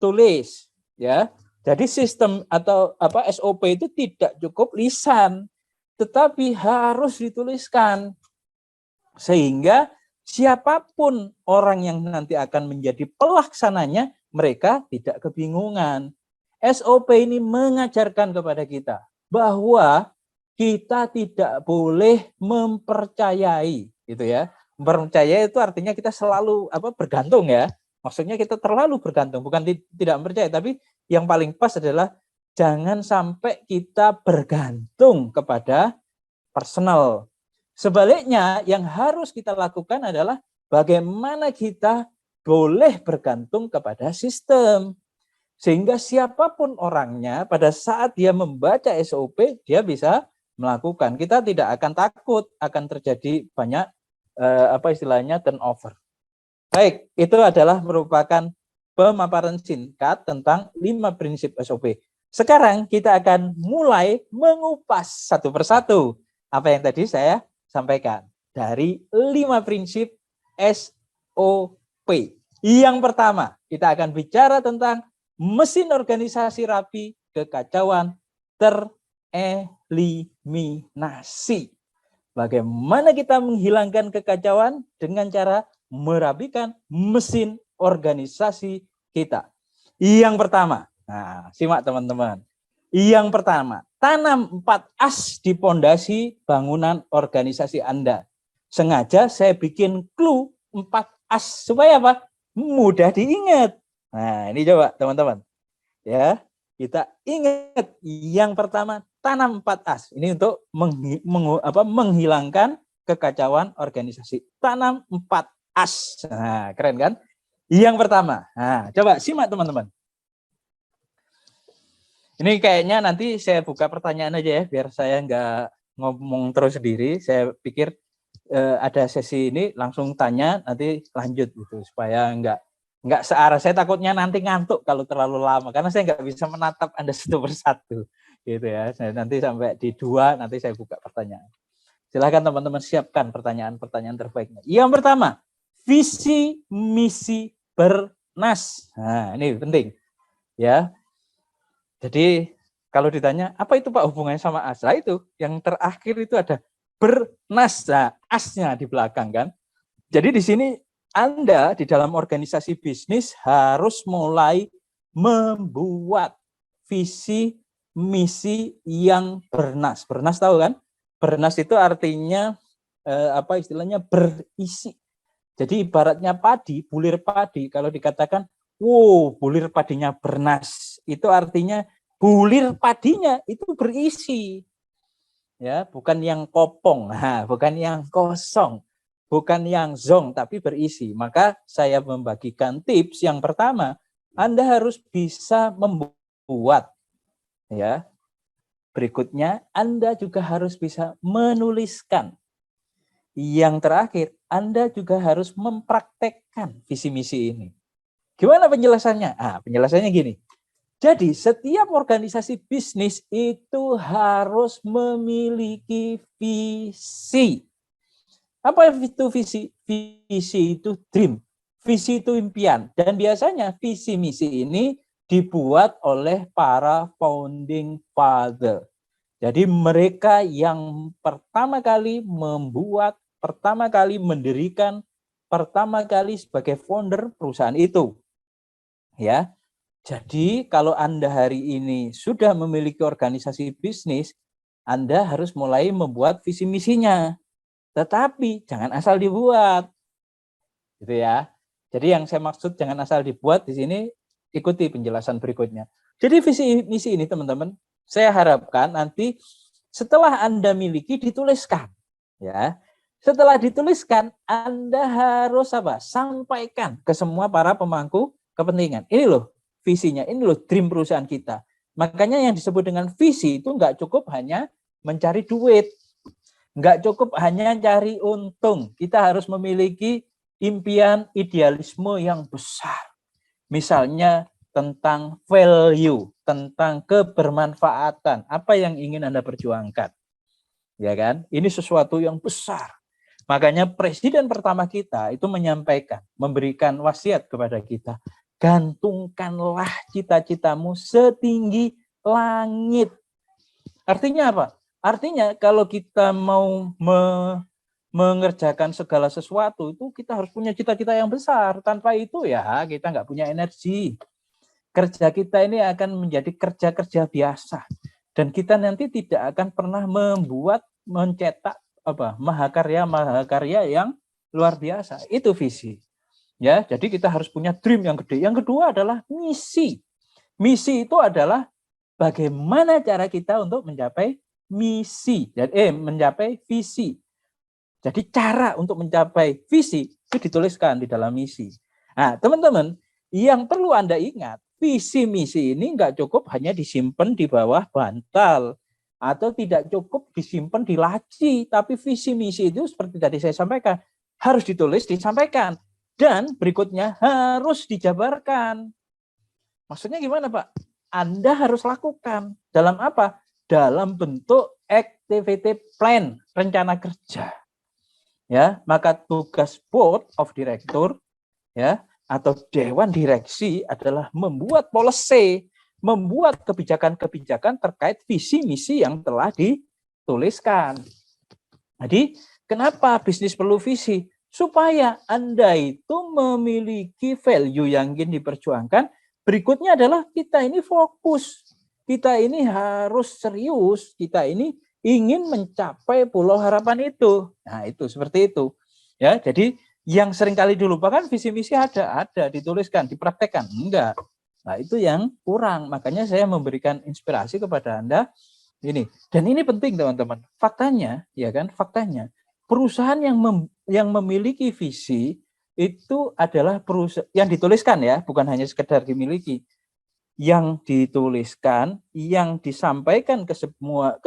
tulis, ya. Jadi sistem atau SOP itu tidak cukup lisan, tetapi harus dituliskan. Sehingga siapapun orang yang nanti akan menjadi pelaksananya, mereka tidak kebingungan. SOP ini mengajarkan kepada kita bahwa kita tidak boleh mempercayai, gitu ya. Mempercayai itu artinya kita selalu bergantung ya. Maksudnya kita terlalu bergantung, bukan tidak mempercayai, tapi yang paling pas adalah jangan sampai kita bergantung kepada personal. Sebaliknya, yang harus kita lakukan adalah bagaimana kita boleh bergantung kepada sistem. Sehingga siapapun orangnya pada saat dia membaca SOP, dia bisa melakukan. Kita tidak akan takut akan terjadi banyak turnover. Baik, itu adalah merupakan pemaparan singkat tentang 5 prinsip SOP. Sekarang kita akan mulai mengupas satu persatu apa yang tadi saya sampaikan dari 5 prinsip SOP. Yang pertama, kita akan bicara tentang mesin organisasi rapi kekacauan tereliminasi. Bagaimana kita menghilangkan kekacauan dengan cara merapikan mesin organisasi kita. Yang pertama, nah, simak teman-teman. Yang pertama, tanam 4 as di pondasi bangunan organisasi Anda. Sengaja saya bikin clue 4 as supaya apa? Mudah diingat. Nah, ini coba teman-teman. Ya, kita ingat yang pertama, tanam 4 as. Ini untuk menghilangkan kekacauan organisasi. Tanam 4 as. Nah, keren kan? Yang pertama. Nah, coba simak teman-teman. Ini kayaknya nanti saya buka pertanyaan aja ya, biar saya nggak ngomong terus sendiri. Saya pikir ada sesi ini langsung tanya, nanti lanjut gitu, supaya nggak searah. Saya takutnya nanti ngantuk kalau terlalu lama, karena saya nggak bisa menatap Anda satu persatu, gitu ya. Nanti sampai di 2, nanti saya buka pertanyaan. Silakan teman-teman siapkan pertanyaan-pertanyaan terbaiknya. Yang pertama, visi misi Bernas. Nah, ini penting, ya. Jadi kalau ditanya apa itu Pak hubungannya sama as? Nah, itu yang terakhir itu ada Bernas, nah, asnya di belakang kan. Jadi di sini Anda di dalam organisasi bisnis harus mulai membuat visi misi yang bernas. Bernas tahu kan? Bernas itu artinya istilahnya berisi. Jadi ibaratnya padi, bulir padi, kalau dikatakan wow, bulir padinya bernas, itu artinya bulir padinya itu berisi. Ya, bukan yang kopong, bukan yang kosong, bukan yang zong, tapi berisi. Maka saya membagikan tips yang pertama, Anda harus bisa membuat. Ya. Berikutnya, Anda juga harus bisa menuliskan. Yang terakhir, Anda juga harus mempraktekkan visi misi ini. Gimana penjelasannya? Penjelasannya gini. Jadi setiap organisasi bisnis itu harus memiliki visi. Apa itu visi? Visi itu dream. Visi itu impian. Dan biasanya visi misi ini dibuat oleh para founding father. Jadi mereka yang pertama kali membuat, pertama kali mendirikan, pertama kali sebagai founder perusahaan itu. Ya. Jadi kalau Anda hari ini sudah memiliki organisasi bisnis, Anda harus mulai membuat visi misinya. Tetapi jangan asal dibuat. Gitu ya. Jadi yang saya maksud jangan asal dibuat di sini, ikuti penjelasan berikutnya. Jadi visi misi ini teman-teman, saya harapkan nanti setelah Anda miliki dituliskan. Ya. Setelah dituliskan, Anda harus sampaikan ke semua para pemangku kepentingan. Ini loh visinya, ini loh dream perusahaan kita. Makanya yang disebut dengan visi itu nggak cukup hanya mencari duit, nggak cukup hanya cari untung. Kita harus memiliki impian idealisme yang besar. Misalnya tentang value, tentang kebermanfaatan, apa yang ingin Anda perjuangkan. Ya kan? Ini sesuatu yang besar. Makanya presiden pertama kita itu menyampaikan, memberikan wasiat kepada kita. Gantungkanlah cita-citamu setinggi langit. Artinya apa? Artinya kalau kita mau mengerjakan segala sesuatu itu kita harus punya cita-cita yang besar. Tanpa itu ya kita nggak punya energi. Kerja kita ini akan menjadi kerja-kerja biasa. Dan kita nanti tidak akan pernah mencetak mahakarya yang luar biasa. Itu visi. Ya, jadi kita harus punya dream yang gede. Yang kedua adalah misi. Misi itu adalah bagaimana cara kita untuk mencapai misi, mencapai visi. Jadi cara untuk mencapai visi itu dituliskan di dalam misi. Nah, teman-teman, yang perlu Anda ingat, visi misi ini nggak cukup hanya disimpan di bawah bantal atau tidak cukup disimpan di laci, tapi visi misi itu seperti tadi saya sampaikan harus ditulis, disampaikan, dan berikutnya harus dijabarkan. Maksudnya gimana, Pak? Anda harus lakukan dalam apa? Dalam bentuk activity plan, rencana kerja. Ya, maka tugas board of director ya atau dewan direksi adalah membuat policy, membuat kebijakan-kebijakan terkait visi misi yang telah dituliskan. Jadi, kenapa bisnis perlu visi? Supaya Anda itu memiliki value yang ingin diperjuangkan. Berikutnya adalah kita ini fokus. Kita ini harus serius, kita ini ingin mencapai pulau harapan itu. Nah, itu seperti itu. Ya, jadi yang seringkali dilupakan visi misi ada dituliskan, dipraktekkan. Enggak. Nah, itu yang kurang. Makanya saya memberikan inspirasi kepada Anda ini. Dan ini penting, teman-teman. Faktanya, ya kan? Faktanya, perusahaan yang memiliki visi itu adalah perusahaan yang dituliskan ya, bukan hanya sekedar dimiliki. Yang dituliskan, yang disampaikan ke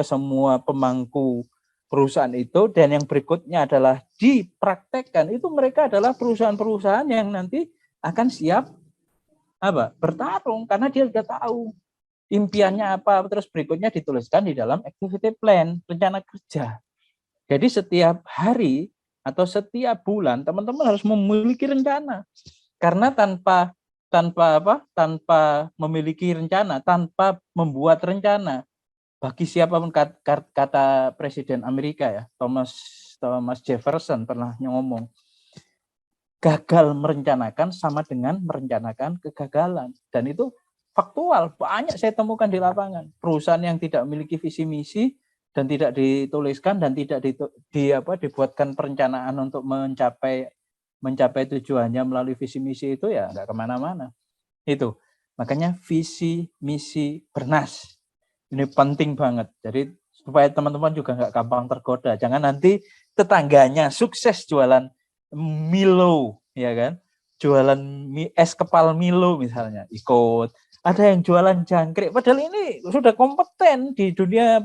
semua pemangku perusahaan itu, dan yang berikutnya adalah dipraktekkan, itu mereka adalah perusahaan-perusahaan yang nanti akan siap bertarung karena dia sudah tahu impiannya apa, terus berikutnya dituliskan di dalam activity plan, rencana kerja. Jadi setiap hari atau setiap bulan teman-teman harus memiliki rencana, karena tanpa memiliki rencana, tanpa membuat rencana, bagi siapapun, kata Presiden Amerika ya, Thomas Jefferson pernah ngomong, gagal merencanakan sama dengan merencanakan kegagalan. Dan itu faktual, banyak saya temukan di lapangan. Perusahaan yang tidak memiliki visi misi dan tidak dituliskan dan tidak dibuatkan perencanaan untuk mencapai tujuannya melalui visi misi itu, ya nggak kemana-mana. Itu makanya visi misi bernas ini penting banget. Jadi supaya teman-teman juga nggak gampang tergoda. Jangan nanti tetangganya sukses jualan Milo, ya kan? Jualan es kepal Milo misalnya, ikut. Ada yang jualan jangkrik, padahal ini sudah kompeten di dunia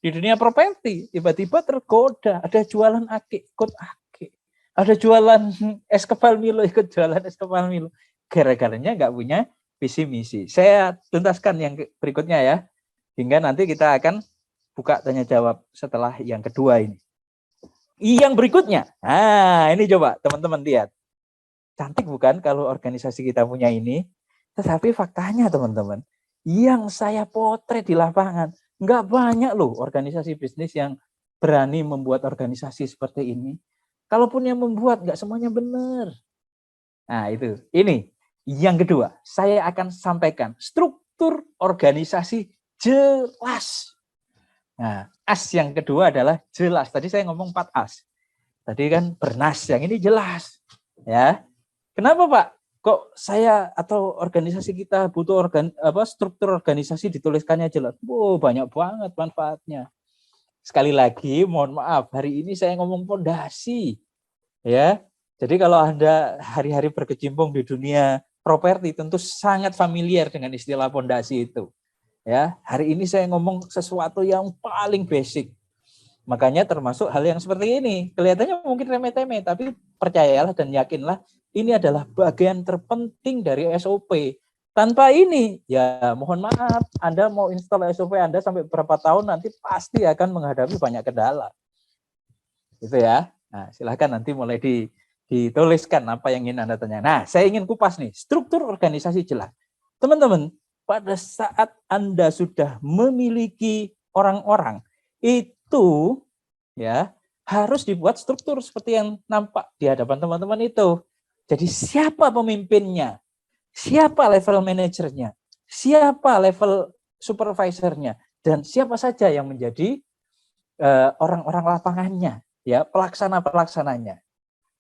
di dunia properti. Tiba-tiba tergoda, ada jualan akik, ikut akik. Ada jualan es kepal Milo, ikut jualan es kepal Milo. Gara-garanya nggak punya visi misi. Saya tuntaskan yang berikutnya ya, hingga nanti kita akan buka tanya jawab setelah yang kedua ini. Yang berikutnya, nah ini coba teman-teman lihat, cantik bukan kalau organisasi kita punya ini? Tetapi faktanya teman-teman, yang saya potret di lapangan, nggak banyak loh organisasi bisnis yang berani membuat organisasi seperti ini. Kalaupun yang membuat, nggak semuanya benar. Nah itu, ini. Yang kedua, saya akan sampaikan struktur organisasi jelas. Nah, as yang kedua adalah jelas. Tadi saya ngomong 4 as. Tadi kan bernas, yang ini jelas. Ya. Kenapa Pak? Kok saya atau organisasi kita butuh struktur organisasi dituliskannya jelas? Banyak banget manfaatnya. Sekali lagi, mohon maaf, hari ini saya ngomong fondasi. Ya. Jadi kalau Anda hari-hari berkecimpung di dunia properti tentu sangat familiar dengan istilah fondasi itu. Ya, hari ini saya ngomong sesuatu yang paling basic. Makanya termasuk hal yang seperti ini. Kelihatannya mungkin remeh-temeh, tapi percayalah dan yakinlah ini adalah bagian terpenting dari SOP. Tanpa ini, ya mohon maaf, Anda mau install SOP Anda sampai berapa tahun nanti pasti akan menghadapi banyak kendala. Gitu ya. Nah, silahkan nanti mulai dituliskan apa yang ingin Anda tanya. Nah, saya ingin kupas nih, struktur organisasi jelas. Teman-teman, pada saat Anda sudah memiliki orang-orang, itu ya harus dibuat struktur seperti yang nampak di hadapan teman-teman itu. Jadi siapa pemimpinnya? Siapa level manajernya? Siapa level supervisornya? Dan siapa saja yang menjadi orang-orang lapangannya, ya, pelaksana-pelaksananya.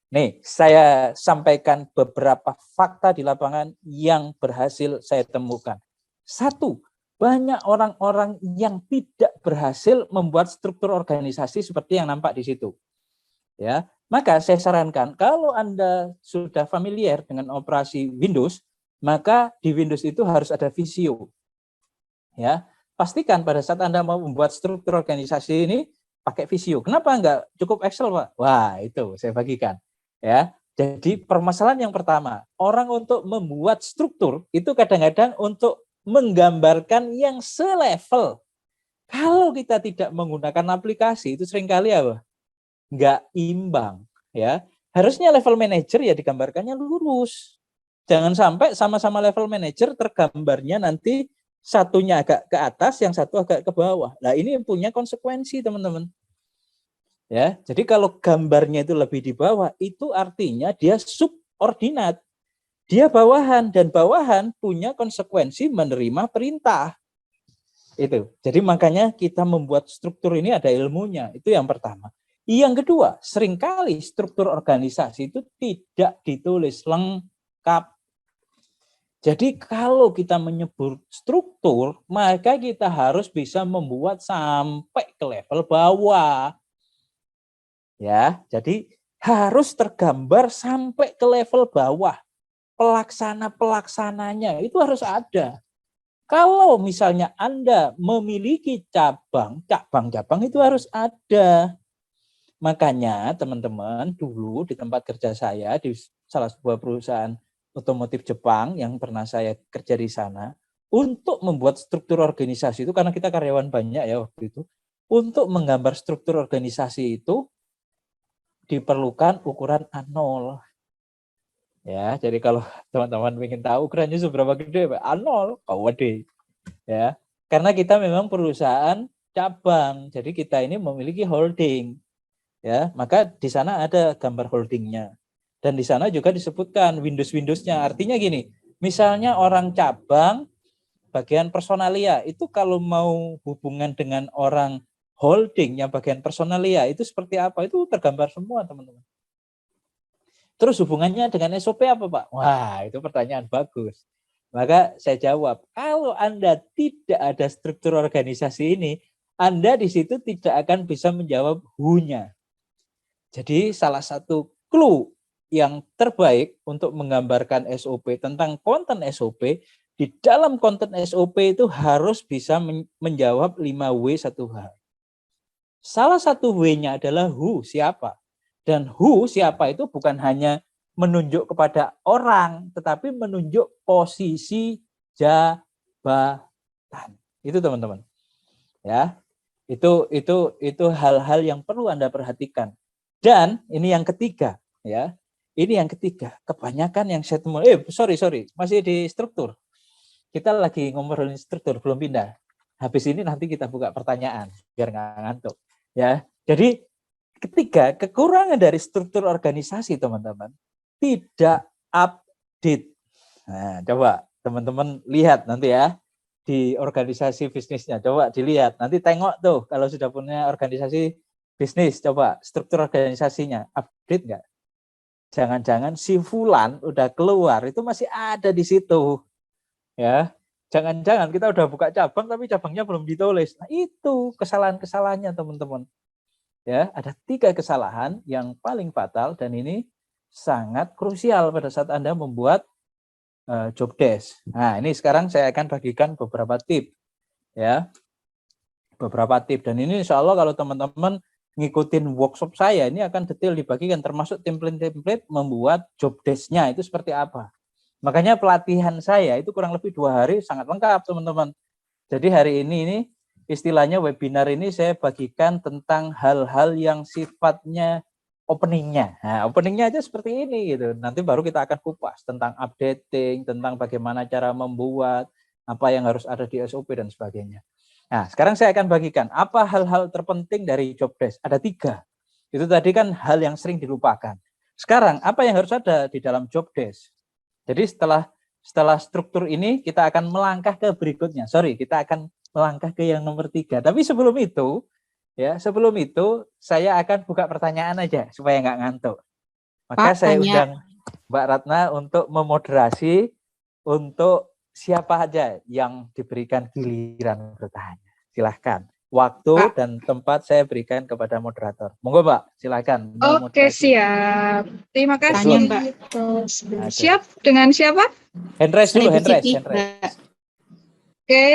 Nih, saya sampaikan beberapa fakta di lapangan yang berhasil saya temukan. 1, banyak orang-orang yang tidak berhasil membuat struktur organisasi seperti yang nampak di situ. Ya, maka saya sarankan kalau Anda sudah familiar dengan operasi Windows, maka di Windows itu harus ada Visio. Ya, pastikan pada saat Anda mau membuat struktur organisasi ini pakai Visio. Kenapa enggak cukup Excel, Pak? Wah, itu saya bagikan. Ya. Jadi permasalahan yang pertama, orang untuk membuat struktur itu kadang-kadang untuk menggambarkan yang selevel. Kalau kita tidak menggunakan aplikasi itu seringkali apa? Enggak imbang, ya. Harusnya level manager ya digambarkannya lurus. Jangan sampai sama-sama level manager tergambarnya nanti satunya agak ke atas, yang satu agak ke bawah. Nah, ini punya konsekuensi, teman-teman. Ya, jadi kalau gambarnya itu lebih di bawah, itu artinya dia subordinat. Dia bawahan, dan bawahan punya konsekuensi menerima perintah. Itu. Jadi makanya kita membuat struktur ini ada ilmunya. Itu yang pertama. Yang kedua, seringkali struktur organisasi itu tidak ditulis lengkap. Jadi kalau kita menyebut struktur, maka kita harus bisa membuat sampai ke level bawah. Ya, jadi harus tergambar sampai ke level bawah. Pelaksana-pelaksananya itu harus ada. Kalau misalnya Anda memiliki cabang-cabang itu harus ada. Makanya teman-teman dulu di tempat kerja saya di salah sebuah perusahaan otomotif Jepang yang pernah saya kerja di sana, untuk membuat struktur organisasi itu, karena kita karyawan banyak ya waktu itu, untuk menggambar struktur organisasi itu diperlukan ukuran A0. Ya, jadi kalau teman-teman ingin tahu ukurannya seberapa gede, A0, KWD. Ya, karena kita memang perusahaan cabang, jadi kita ini memiliki holding. Ya, maka di sana ada gambar holdingnya. Dan di sana juga disebutkan Windows-Windowsnya. Artinya gini, misalnya orang cabang bagian personalia itu kalau mau hubungan dengan orang holding yang bagian personalia itu seperti apa, itu tergambar semua, teman-teman. Terus hubungannya dengan SOP apa, Pak? Wah, itu pertanyaan bagus. Maka saya jawab, kalau Anda tidak ada struktur organisasi ini, Anda di situ tidak akan bisa menjawab who-nya. Jadi salah satu clue yang terbaik untuk menggambarkan SOP tentang konten SOP, di dalam konten SOP itu harus bisa menjawab 5W 1H. Salah satu W-nya adalah who, siapa. Dan who, siapa itu bukan hanya menunjuk kepada orang, tetapi menunjuk posisi jabatan. Itu teman-teman. Ya. Itu hal-hal yang perlu Anda perhatikan. Dan ini yang ketiga, ya. Ini yang ketiga. Kebanyakan yang saya temui, sorry, masih di struktur. Kita lagi ngobrolin struktur, belum pindah. Habis ini nanti kita buka pertanyaan biar nggak ngantuk. Ya, jadi ketiga, kekurangan dari struktur organisasi, teman-teman, tidak update. Nah, coba teman-teman lihat nanti ya di organisasi bisnisnya. Coba dilihat. Nanti tengok tuh kalau sudah punya organisasi bisnis, coba struktur organisasinya update nggak? Jangan-jangan si fulan udah keluar itu masih ada di situ. Ya, jangan-jangan kita udah buka cabang tapi cabangnya belum ditulis. Nah, itu kesalahan-kesalahannya, teman-teman. Ya, ada 3 kesalahan yang paling fatal dan ini sangat krusial pada saat Anda membuat job desk. Nah, ini sekarang saya akan bagikan beberapa tip. Ya. Beberapa tip dan ini insya Allah kalau teman-teman ngikutin workshop saya ini akan detail dibagikan termasuk template-template membuat job desk-nya itu seperti apa. Makanya pelatihan saya itu kurang lebih 2 hari sangat lengkap, teman-teman. Jadi hari ini istilahnya webinar ini saya bagikan tentang hal-hal yang sifatnya openingnya. Nah, openingnya aja seperti ini gitu. Nanti baru kita akan kupas tentang updating, tentang bagaimana cara membuat, apa yang harus ada di SOP dan sebagainya. Nah, sekarang saya akan bagikan apa hal-hal terpenting dari job desk. Ada 3. Itu tadi kan hal yang sering dilupakan. Sekarang apa yang harus ada di dalam job desk? Jadi setelah struktur ini kita akan melangkah ke berikutnya. Kita akan melangkah ke yang nomor 3. Tapi sebelum itu saya akan buka pertanyaan aja supaya nggak ngantuk. Maka saya undang Mbak Ratna untuk memoderasi untuk siapa aja yang diberikan giliran bertanya. Silahkan. Waktu Pak. dan tempat saya berikan kepada moderator. Monggo Mbak, silakan. Oke, Memoderasi. siap. Terima Tanya, kasih. Mbak. Ada. Siap dengan siapa? Hand raise dulu, Ibu hand raise, Siti, hand raise. Mbak. Oke,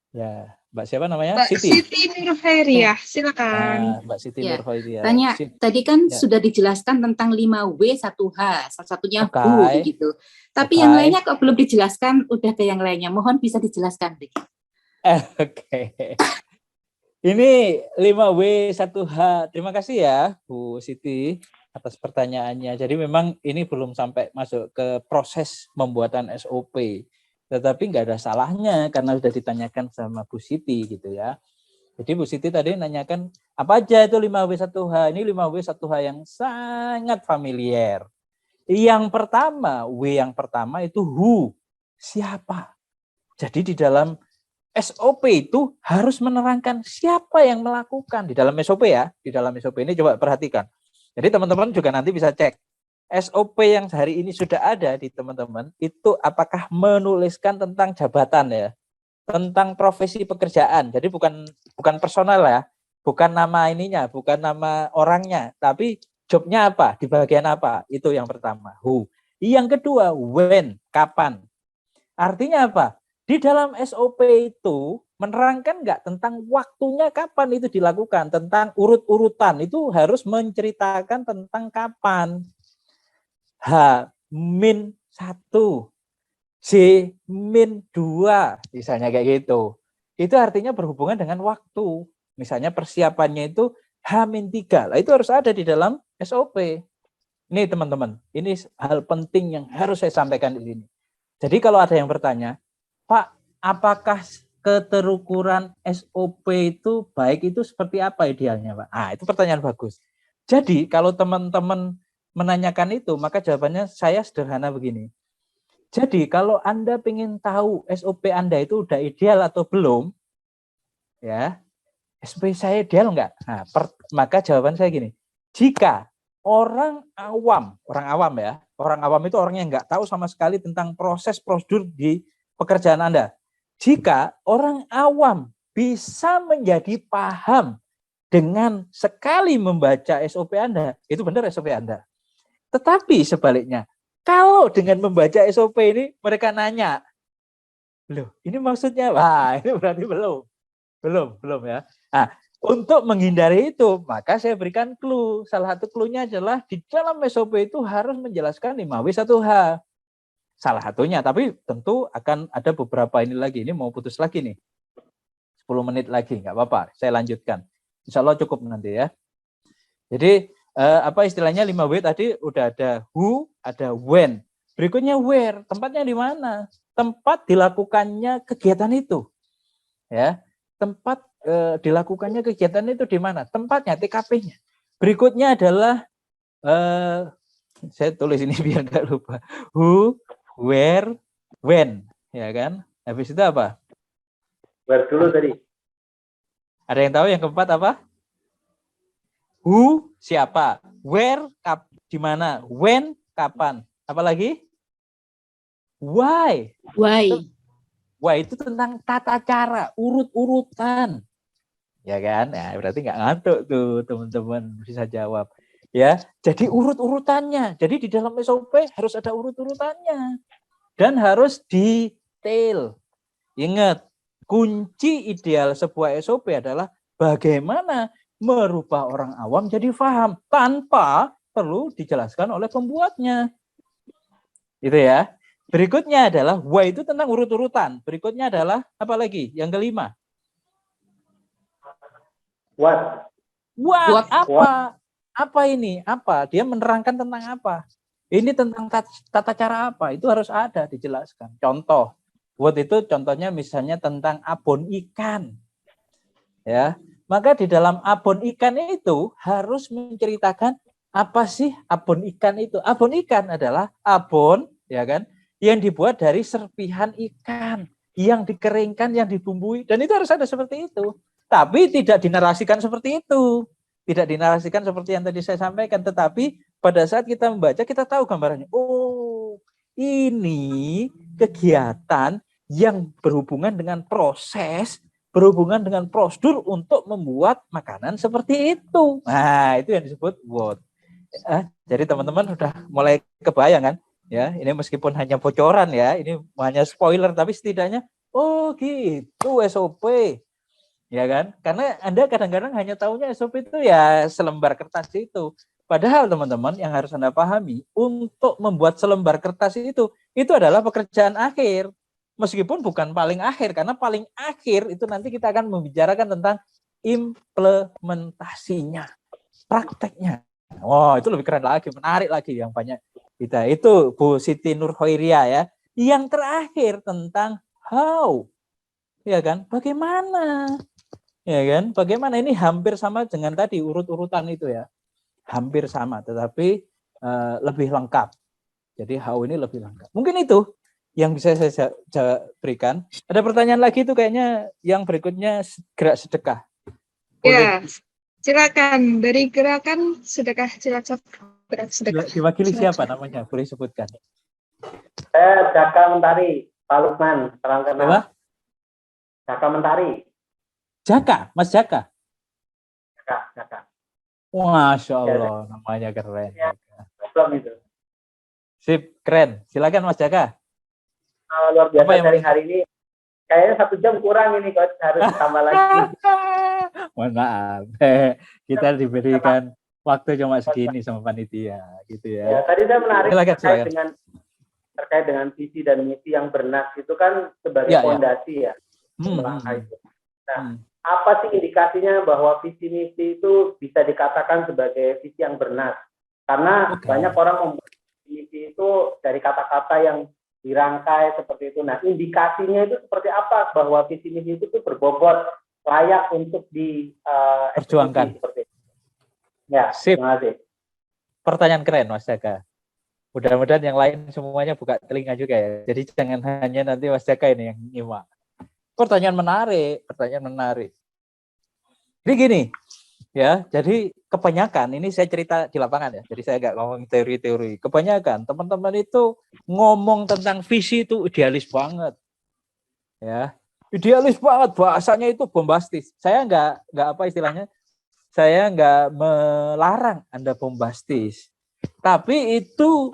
Ya, Mbak siapa namanya? Mbak Siti. Siti Nurhairiah, silakan. Mbak Siti Ya, Nurhoidiyah. Tanya, tadi kan Ya. sudah dijelaskan tentang 5W 1H, salah satunya Oke. Bu begitu. Tapi Oke. yang lainnya kok belum dijelaskan, udah ke yang lainnya. Mohon bisa dijelaskan. Oke. Ini 5W1H. Terima kasih ya Bu Siti atas pertanyaannya. Jadi memang ini belum sampai masuk ke proses pembuatan SOP. Tetapi nggak ada salahnya karena sudah ditanyakan sama Bu Siti gitu ya. Jadi Bu Siti tadi nanyakan apa aja itu 5W1H. Ini 5W1H yang sangat familiar. Yang pertama, W yang pertama itu who, siapa. Jadi di dalam SOP itu harus menerangkan siapa yang melakukan. Di dalam SOP ya, di dalam SOP ini coba perhatikan. Jadi teman-teman juga nanti bisa cek. SOP yang hari ini sudah ada di teman-teman, itu apakah menuliskan tentang jabatan ya, tentang profesi pekerjaan. Jadi bukan personal ya, bukan nama ininya, bukan nama orangnya, tapi jobnya apa, di bagian apa, itu yang pertama, who. Yang kedua, when, kapan. Artinya apa? Di dalam SOP itu menerangkan nggak tentang waktunya kapan itu dilakukan, tentang urut-urutan, itu harus menceritakan tentang kapan. H-1, J-2, misalnya kayak gitu. Itu artinya berhubungan dengan waktu. Misalnya persiapannya itu H-3. Lah itu harus ada di dalam SOP. Ini teman-teman, ini hal penting yang harus saya sampaikan di sini. Jadi kalau ada yang bertanya, Pak, apakah keterukuran SOP itu baik itu seperti apa idealnya, Pak? Ah, itu pertanyaan bagus. Jadi kalau teman-teman menanyakan itu, maka jawabannya saya sederhana begini. Jadi kalau Anda ingin tahu SOP Anda itu udah ideal atau belum, ya, SOP saya ideal enggak? Nah, maka jawaban saya gini, jika orang awam ya, orang awam itu orang yang enggak tahu sama sekali tentang proses prosedur di pekerjaan Anda. Jika orang awam bisa menjadi paham dengan sekali membaca SOP Anda, itu benar SOP Anda. Tetapi sebaliknya, kalau dengan membaca SOP ini mereka nanya, loh ini maksudnya, wah ini berarti belum ya. Nah, untuk menghindari itu, maka saya berikan clue. Salah satu clue-nya adalah di dalam SOP itu harus menjelaskan 5W1H. Salah satunya, tapi tentu akan ada beberapa ini lagi. Ini mau putus lagi nih. 10 menit lagi, nggak apa-apa. Saya lanjutkan. Insya Allah cukup nanti ya. Jadi, apa istilahnya 5W tadi udah ada who, ada when. Berikutnya where, tempatnya di mana? Tempat dilakukannya kegiatan itu. Ya, tempat dilakukannya kegiatan itu di mana? Tempatnya, TKP-nya. Berikutnya adalah saya tulis ini biar nggak lupa. Who, where, when, ya kan? Habis itu apa? Where dulu tadi. Ada yang tahu yang keempat apa? Who, siapa? Where, di mana? When, kapan? Apa lagi? Why. Why? Why itu tentang tata cara, urut-urutan. Ya kan? Nah, berarti nggak ngantuk tuh teman-teman, bisa jawab. Ya, jadi urut-urutannya. Jadi di dalam SOP harus ada urut-urutannya. Dan harus detail. Ingat, kunci ideal sebuah SOP adalah bagaimana merubah orang awam jadi paham tanpa perlu dijelaskan oleh pembuatnya. Itu ya. Berikutnya adalah why itu tentang urut-urutan. Berikutnya adalah apa lagi? Yang kelima. What? What? Apa? Apa ini? Apa? Dia menerangkan tentang apa? Ini tentang tata cara apa? Itu harus ada dijelaskan. Contoh. What itu contohnya misalnya tentang abon ikan. Ya. Maka di dalam abon ikan itu harus menceritakan apa sih abon ikan itu? Abon ikan adalah abon, ya kan, yang dibuat dari serpihan ikan, yang dikeringkan, yang dibumbui, dan itu harus ada seperti itu. Tapi tidak dinarasikan seperti itu. Tidak dinarasikan seperti yang tadi saya sampaikan, tetapi pada saat kita membaca kita tahu gambarannya. Oh, ini kegiatan yang berhubungan dengan proses, berhubungan dengan prosedur untuk membuat makanan seperti itu. Nah, itu yang disebut what. Jadi teman-teman sudah mulai kebayang kan? Ya, ini meskipun hanya bocoran ya, ini hanya spoiler, tapi setidaknya, oh gitu SOP. Ya kan? Karena Anda kadang-kadang hanya tahunya SOP itu ya selembar kertas itu. Padahal teman-teman yang harus Anda pahami, untuk membuat selembar kertas itu adalah pekerjaan akhir. Meskipun bukan paling akhir, karena paling akhir itu nanti kita akan membicarakan tentang implementasinya, prakteknya. Wow, itu lebih keren lagi, menarik lagi yang banyak kita. Itu Bu Siti Nurhoiria ya. Yang terakhir tentang how. Ya kan? Bagaimana? Ya kan? Bagaimana ini hampir sama dengan tadi urut-urutan itu ya. Hampir sama, tetapi lebih lengkap. Jadi how ini lebih lengkap. Mungkin itu yang bisa saya berikan. Ada pertanyaan lagi itu kayaknya yang berikutnya gerak sedekah. Ya, silakan dari gerakan sedekah Cilacap gerak sedekah. Diwakili siapa namanya? Boleh sebutkan. Saya Jaka Mentari, Pak Lukman, salam kenal. Apa? Jaka Mentari. Jaka, Mas Jaka. Jaka. Masya Allah, namanya keren. Ya, belum itu. Sip, keren. Silakan Mas Jaka. Luar biasa Apa yang dari hari ini. Kayaknya 1 jam kurang ini, Coach. Harus tambah lagi. Mohon maaf. Kita diberikan waktu cuma segini sama panitia, gitu Ya, ya. tadi saya menarik Silakan. terkait dengan visi dan misi yang bernas itu kan sebagai Ya, fondasi ya. Melangkah itu. Nah, apa sih indikasinya bahwa visi misi itu bisa dikatakan sebagai visi yang bernas? Karena banyak orang membuat misi itu dari kata-kata yang dirangkai seperti itu. Nah, indikasinya itu seperti apa bahwa visi misi itu berbobot, layak untuk perjuangkan seperti itu. Ya, sip. terima kasih. Pertanyaan keren Mas Jaka. Mudah-mudahan yang lain semuanya buka telinga juga ya. Jadi jangan hanya nanti Mas Jaka ini yang nyimak. Pertanyaan menarik. Jadi gini, ya. Jadi kebanyakan ini saya cerita di lapangan ya. Jadi saya nggak ngomong teori-teori. Kebanyakan teman-teman itu ngomong tentang visi itu idealis banget, ya. Idealis banget, bahasanya itu bombastis. Saya nggak apa istilahnya. Saya nggak melarang Anda bombastis, tapi itu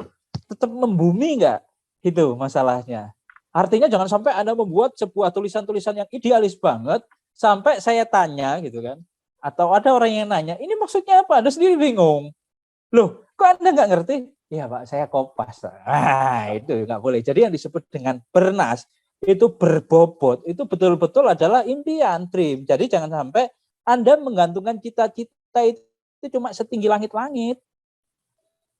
tetap membumi nggak? Itu masalahnya. Artinya jangan sampai Anda membuat sebuah tulisan-tulisan yang idealis banget, sampai saya tanya gitu kan, atau ada orang yang nanya, ini maksudnya apa? Anda sendiri bingung. Loh, kok Anda nggak ngerti? Ya Pak, saya kopas. Itu nggak boleh. Jadi yang disebut dengan bernas, itu berbobot, itu betul-betul adalah impian, dream. Jadi jangan sampai Anda menggantungkan cita-cita itu cuma setinggi langit-langit.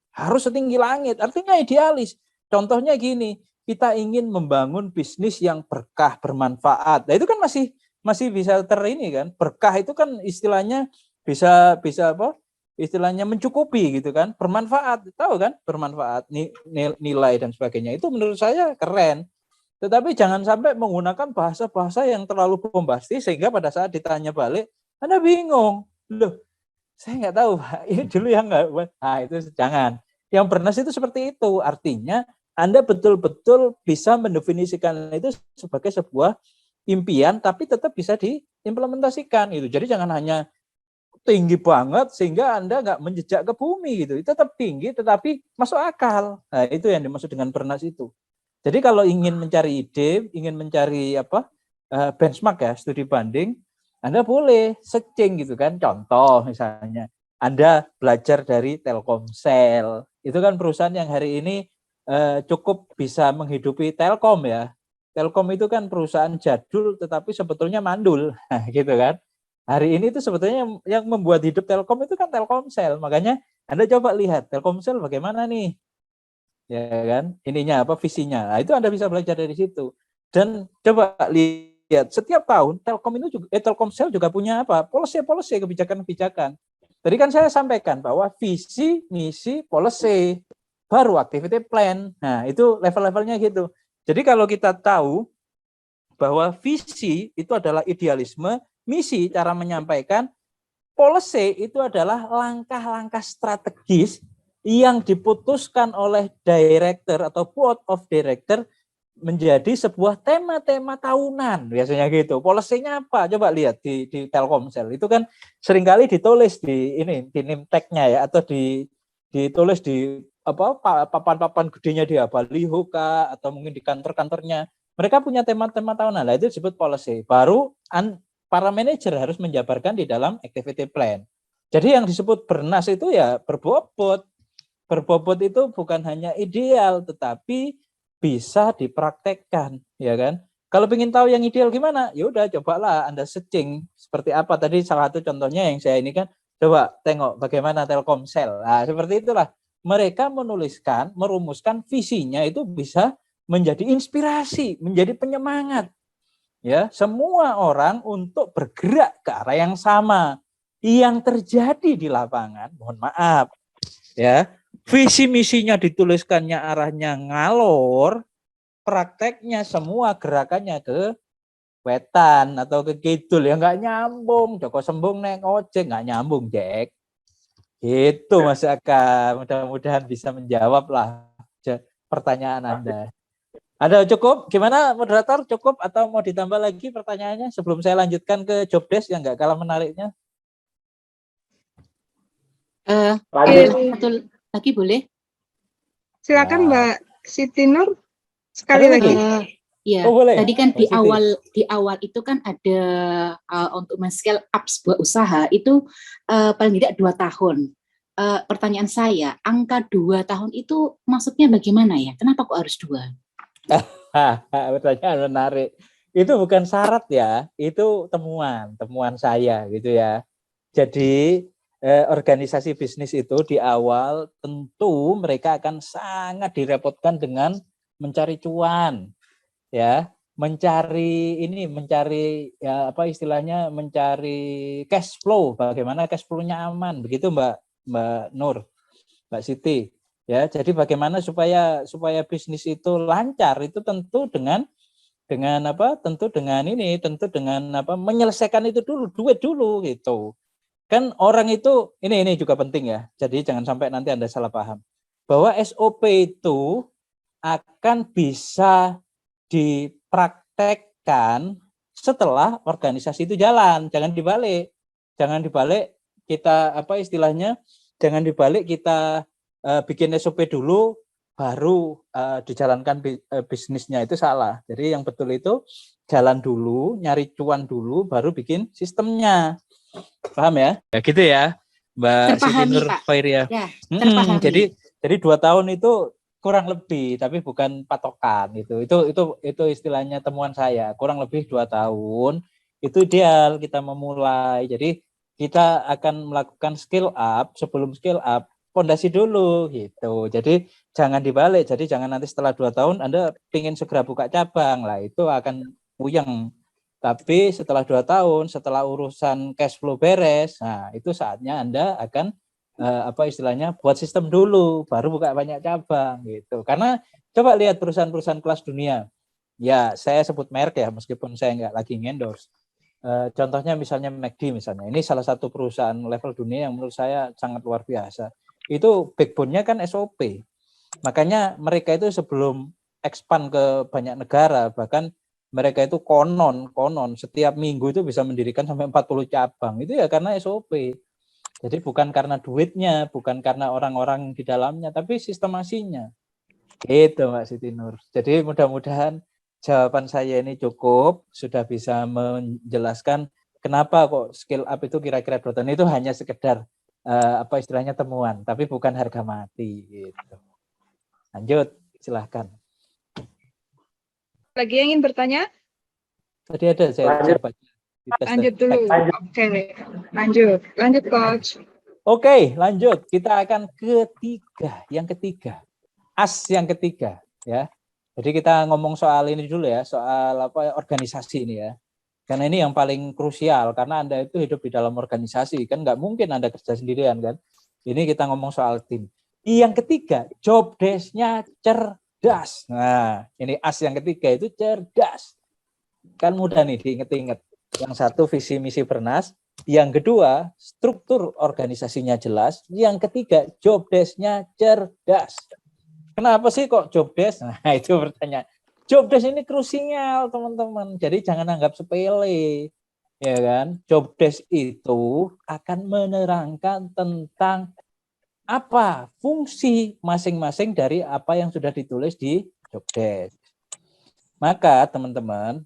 Harus setinggi langit, artinya idealis. Contohnya gini, kita ingin membangun bisnis yang berkah, bermanfaat. Nah, itu kan masih bisa ini kan. Berkah itu kan istilahnya bisa apa? Istilahnya mencukupi gitu kan. Bermanfaat, tahu kan? Bermanfaat, nilai dan sebagainya. Itu menurut saya keren. Tetapi jangan sampai menggunakan bahasa-bahasa yang terlalu bombastis sehingga pada saat ditanya balik, Anda bingung. Loh, saya nggak tahu, Pak. Ini dulu yang nggak. Nah, itu jangan. Yang bernas itu seperti itu. Artinya Anda betul-betul bisa mendefinisikan itu sebagai sebuah impian, tapi tetap bisa diimplementasikan gitu. Jadi jangan hanya tinggi banget sehingga Anda nggak menjejak ke bumi gitu. Itu tetap tinggi, tetapi masuk akal. Nah, itu yang dimaksud dengan bernas itu. Jadi kalau ingin mencari ide, ingin mencari benchmark ya, studi banding, Anda boleh searching gitu kan. Contoh misalnya, Anda belajar dari Telkomsel. Itu kan perusahaan yang hari ini cukup bisa menghidupi Telkom ya. Telkom itu kan perusahaan jadul tetapi sebetulnya mandul, gitu kan. Hari ini itu sebetulnya yang membuat hidup Telkom itu kan Telkomsel. Makanya Anda coba lihat Telkomsel bagaimana nih, ya kan? Ininya apa visinya. Nah, itu Anda bisa belajar dari situ. Dan coba lihat setiap tahun Telkomsel juga punya apa? Policy kebijakan-kebijakan. Tadi kan saya sampaikan bahwa visi, misi, policy, baru activity plan. Nah, itu level-levelnya gitu. Jadi kalau kita tahu bahwa visi itu adalah idealisme, misi cara menyampaikan, policy itu adalah langkah-langkah strategis yang diputuskan oleh director atau board of director menjadi sebuah tema-tema tahunan biasanya gitu. Policy-nya apa? Coba lihat di Telkomsel itu kan seringkali ditulis di name tag-nya ya, atau ditulis di apa papan-papan gedenya di baliho kah, atau mungkin di kantor-kantornya. Mereka punya tema-tema tahunan. Nah, itu disebut policy. Baru para manajer harus menjabarkan di dalam activity plan. Jadi yang disebut bernas itu ya berbobot. Berbobot itu bukan hanya ideal, tetapi bisa dipraktekkan, ya kan? Kalau ingin tahu yang ideal gimana, ya udah cobalah Anda searching seperti apa. Tadi salah satu contohnya yang saya ini kan, coba tengok bagaimana Telkomsel. Nah, seperti itulah. Mereka merumuskan visinya itu bisa menjadi inspirasi, menjadi penyemangat. Ya, semua orang untuk bergerak ke arah yang sama. Yang terjadi di lapangan, mohon maaf, ya, visi misinya dituliskannya arahnya ngalor, prakteknya semua gerakannya ke wetan atau ke kidul, ya nggak nyambung. Joko Sembung naik ojek nggak nyambung, Jack. Itu Mas Aka, mudah-mudahan bisa menjawab lah pertanyaan Anda. Ada cukup? Gimana moderator, cukup atau mau ditambah lagi pertanyaannya sebelum saya lanjutkan ke job desk yang nggak kalah menariknya? Satu lagi boleh? Silakan Ya. Mbak Siti Nur sekali Ada lagi. Ya, Oh, boleh. tadi kan Mbak Siti. di awal itu kan ada untuk men-scale up sebuah usaha itu paling tidak 2 tahun. Pertanyaan saya, angka 2 tahun itu maksudnya bagaimana ya? Kenapa kok harus 2? Pertanyaan menarik. Itu bukan syarat ya, itu temuan saya gitu ya. Jadi organisasi bisnis itu di awal tentu mereka akan sangat direpotkan dengan mencari cuan, ya, mencari ya apa istilahnya, mencari cash flow, bagaimana cash flow-nya aman, begitu Mbak Nur, Mbak Siti. Ya, jadi bagaimana supaya bisnis itu lancar itu tentu dengan menyelesaikan itu dulu, duit dulu gitu. Kan orang itu ini juga penting ya. Jadi jangan sampai nanti Anda salah paham. Bahwa SOP itu akan bisa dipraktekkan setelah organisasi itu jalan. Jangan dibalik kita jangan dibalik kita bikin SOP dulu baru dijalankan bisnisnya, itu salah. Jadi yang betul itu jalan dulu, nyari cuan dulu, baru bikin sistemnya. Paham ya? Ya gitu ya, Mbak Siti Nur Khairia. Ya, terpahami. Jadi 2 tahun itu kurang lebih, tapi bukan patokan itu istilahnya temuan saya. Kurang lebih 2 tahun itu ideal kita memulai. Jadi kita akan melakukan skill up, sebelum skill up fondasi dulu gitu. Jadi jangan dibalik. Jadi jangan nanti setelah 2 tahun Anda ingin segera buka cabang lah, itu akan puyeng. Tapi setelah 2 tahun, setelah urusan cash flow beres, nah itu saatnya Anda akan buat sistem dulu, baru buka banyak cabang gitu. Karena coba lihat perusahaan-perusahaan kelas dunia. Ya, saya sebut merek ya, meskipun saya nggak lagi endorse. Contohnya misalnya McD misalnya. Ini salah satu perusahaan level dunia yang menurut saya sangat luar biasa. Itu backbone-nya kan SOP. Makanya mereka itu sebelum expand ke banyak negara, bahkan mereka itu konon setiap minggu itu bisa mendirikan sampai 40 cabang. Itu ya karena SOP. Jadi bukan karena duitnya, bukan karena orang-orang di dalamnya, tapi sistemasinya. Gitu Mbak Siti Nur. Jadi mudah-mudahan jawaban saya ini cukup, sudah bisa menjelaskan kenapa kok skill up itu kira-kira 2 tahun. Itu hanya sekedar temuan, tapi bukan harga mati. Gitu. Lanjut, silahkan. Lagi yang ingin bertanya? Tadi ada saya baca. Lanjut dulu. Oke. Lanjut Coach. Oke, lanjut. Kita akan yang ketiga. As yang ketiga, ya. Jadi kita ngomong soal ini dulu ya, soal organisasi ini ya. Karena ini yang paling krusial, karena Anda itu hidup di dalam organisasi, kan nggak mungkin Anda kerja sendirian kan. Ini kita ngomong soal tim. Yang ketiga, job desk-nya cerdas. Nah, ini as yang ketiga itu cerdas. Kan mudah nih diinget-inget. Yang satu visi misi Bernas, yang kedua struktur organisasinya jelas, yang ketiga job desk-nya cerdas. Kenapa sih kok job desk? Nah, itu pertanyaan. Job desk ini krusial, teman-teman. Jadi jangan anggap sepele. Ya kan? Job desk itu akan menerangkan tentang apa fungsi masing-masing dari apa yang sudah ditulis di job desk. Maka teman-teman,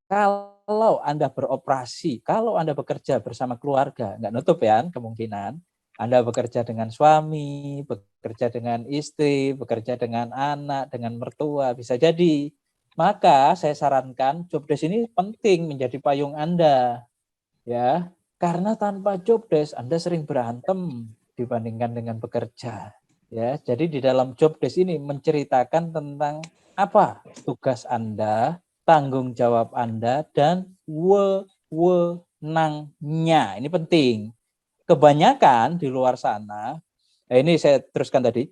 kalau Anda beroperasi, kalau Anda bekerja bersama keluarga, nggak nutup ya kemungkinan, Anda bekerja dengan suami, bekerja dengan istri, bekerja dengan anak, dengan mertua, bisa jadi. Maka saya sarankan job desk ini penting menjadi payung Anda. Ya, karena tanpa job desk Anda sering berantem dibandingkan dengan bekerja. Ya, jadi di dalam job desk ini menceritakan tentang apa tugas Anda, tanggung jawab Anda, dan wewenangnya. Ini penting. Kebanyakan di luar sana, ini saya teruskan tadi.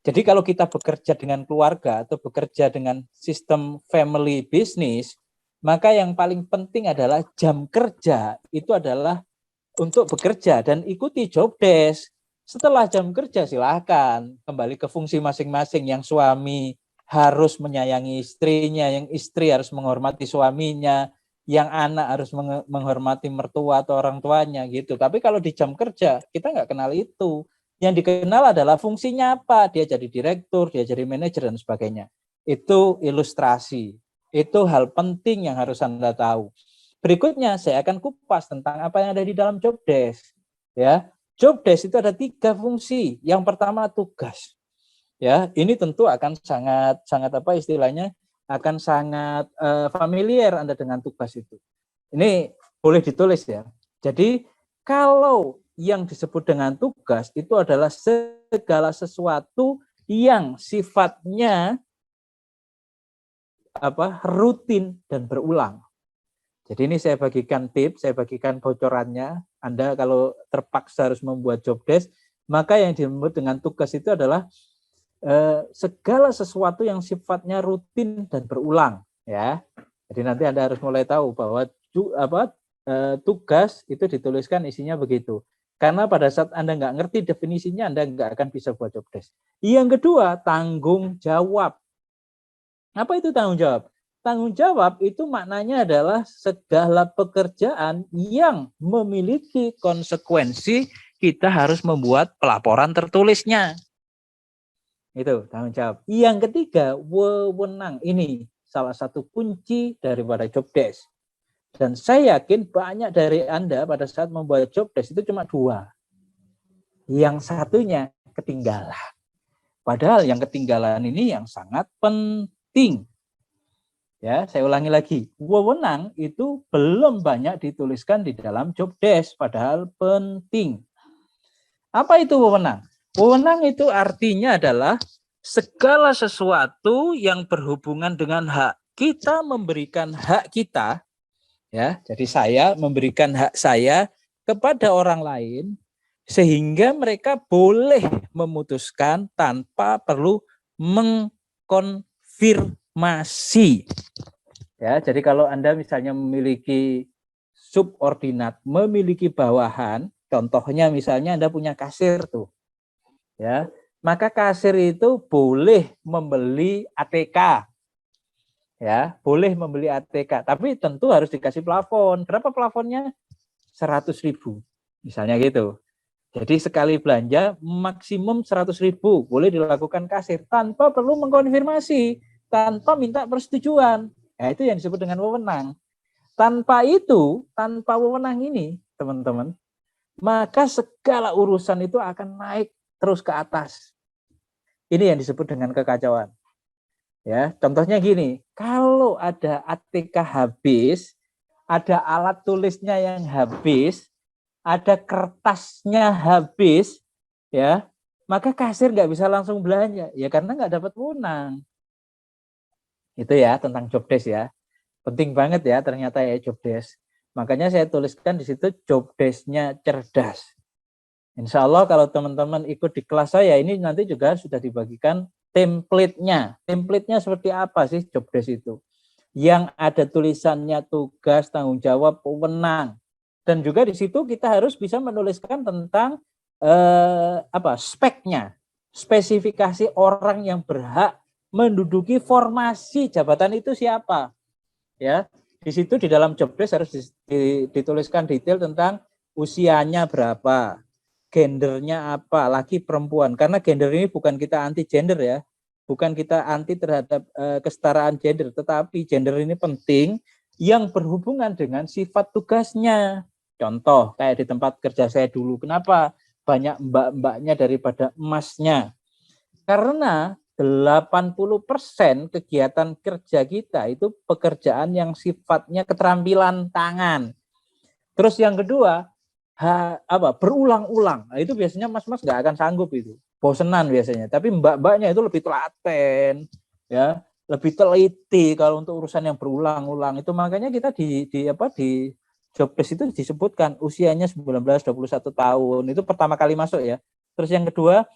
Jadi kalau kita bekerja dengan keluarga atau bekerja dengan sistem family business, maka yang paling penting adalah jam kerja itu adalah untuk bekerja dan ikuti job desk. Setelah jam kerja silakan kembali ke fungsi masing-masing. Yang suami harus menyayangi istrinya, yang istri harus menghormati suaminya, yang anak harus menghormati mertua atau orang tuanya gitu. Tapi kalau di jam kerja kita nggak kenal itu. Yang dikenal adalah fungsinya apa. Dia jadi direktur, dia jadi manajer dan sebagainya. Itu ilustrasi. Itu hal penting yang harus Anda tahu. Berikutnya saya akan kupas tentang apa yang ada di dalam job desk. Ya, job desk itu ada 3 fungsi. Yang pertama tugas. Ya, ini tentu akan sangat apa istilahnya akan sangat familiar Anda dengan tugas itu. Ini boleh ditulis ya. Jadi kalau yang disebut dengan tugas itu adalah segala sesuatu yang sifatnya rutin dan berulang. Jadi ini saya bagikan tips, saya bagikan bocorannya. Anda kalau terpaksa harus membuat job desk, maka yang disebut dengan tugas itu adalah segala sesuatu yang sifatnya rutin dan berulang. Ya, jadi nanti Anda harus mulai tahu bahwa tugas itu dituliskan isinya begitu. Karena pada saat Anda nggak ngerti definisinya, Anda nggak akan bisa buat job desk. Yang kedua, tanggung jawab. Apa itu tanggung jawab? Tanggung jawab itu maknanya adalah segala pekerjaan yang memiliki konsekuensi kita harus membuat pelaporan tertulisnya. Itu tanggung jawab. Yang ketiga, wewenang. Ini salah satu kunci daripada job desk. Dan saya yakin banyak dari Anda pada saat membuat job desk itu cuma 2. Yang satunya ketinggalan. Padahal yang ketinggalan ini yang sangat penting. Ya, saya ulangi lagi. Wewenang itu belum banyak dituliskan di dalam job desk, padahal penting. Apa itu wewenang? Wewenang itu artinya adalah segala sesuatu yang berhubungan dengan hak. Kita memberikan hak kita, ya. Jadi saya memberikan hak saya kepada orang lain sehingga mereka boleh memutuskan tanpa perlu mengkonfirmasi. Ya, jadi kalau Anda misalnya memiliki subordinat, memiliki bawahan, contohnya misalnya Anda punya kasir tuh. Ya, maka kasir itu boleh membeli ATK. Ya, boleh membeli ATK, tapi tentu harus dikasih plafon. Berapa plafonnya? 100.000. Misalnya gitu. Jadi sekali belanja maksimum 100.000 boleh dilakukan kasir tanpa perlu mengkonfirmasi, tanpa minta persetujuan. Nah, itu yang disebut dengan wewenang. Tanpa itu, tanpa wewenang ini, teman-teman, maka segala urusan itu akan naik terus ke atas. Ini yang disebut dengan kekacauan. Ya, contohnya gini, kalau ada ATK habis, ada alat tulisnya yang habis, ada kertasnya habis, ya, maka kasir nggak bisa langsung belanja, ya karena nggak dapat wewenang. Itu ya tentang job desk ya, penting banget ya ternyata ya job desk. Makanya saya tuliskan di situ job desk-nya cerdas. Insya Allah kalau teman-teman ikut di kelas saya ini nanti juga sudah dibagikan template-nya. Template-nya seperti apa sih job desk itu? Yang ada tulisannya tugas, tanggung jawab, wewenang. Dan juga di situ kita harus bisa menuliskan tentang speknya, spesifikasi orang yang berhak menduduki formasi jabatan itu siapa. Ya, di situ di dalam job desk harus dituliskan detail tentang usianya berapa, gendernya apa, laki perempuan. Karena gender ini bukan kita anti gender ya, bukan kita anti terhadap kesetaraan gender, tetapi gender ini penting yang berhubungan dengan sifat tugasnya. Contoh kayak di tempat kerja saya dulu, kenapa banyak mbak-mbaknya daripada emasnya? Karena 80% kegiatan kerja kita itu pekerjaan yang sifatnya keterampilan tangan. Terus yang kedua, berulang-ulang. Nah, itu biasanya mas-mas nggak akan sanggup itu. Bosenan biasanya. Tapi mbak-mbaknya itu lebih telaten, ya, lebih teliti kalau untuk urusan yang berulang-ulang. Itu makanya kita di job desk itu disebutkan usianya 19-21 tahun. Itu pertama kali masuk ya. Terus yang kedua,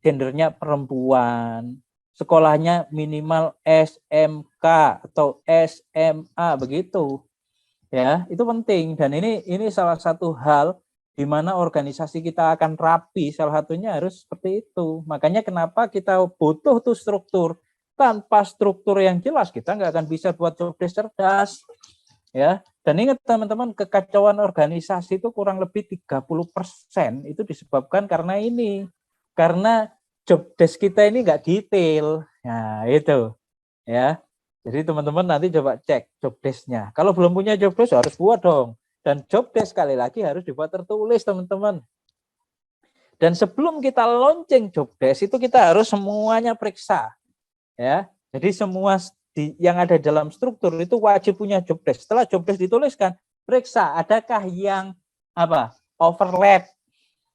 gendernya perempuan, sekolahnya minimal SMK atau SMA begitu, ya itu penting. Dan ini salah satu hal di mana organisasi kita akan rapi, salah satunya harus seperti itu. Makanya kenapa kita butuh tuh struktur. Tanpa struktur yang jelas kita nggak akan bisa buat job desk cerdas, ya. Dan ingat teman-teman, kekacauan organisasi itu kurang lebih 30% itu disebabkan karena ini. Karena job desk kita ini nggak detail. Nah, itu. Ya. Jadi teman-teman nanti coba cek job desk-nya. Kalau belum punya job desk harus buat dong. Dan job desk sekali lagi harus dibuat tertulis, teman-teman. Dan sebelum kita launching job desk itu kita harus semuanya periksa. Ya. Jadi semua yang ada dalam struktur itu wajib punya job desk. Setelah job desk dituliskan, periksa adakah yang overlap.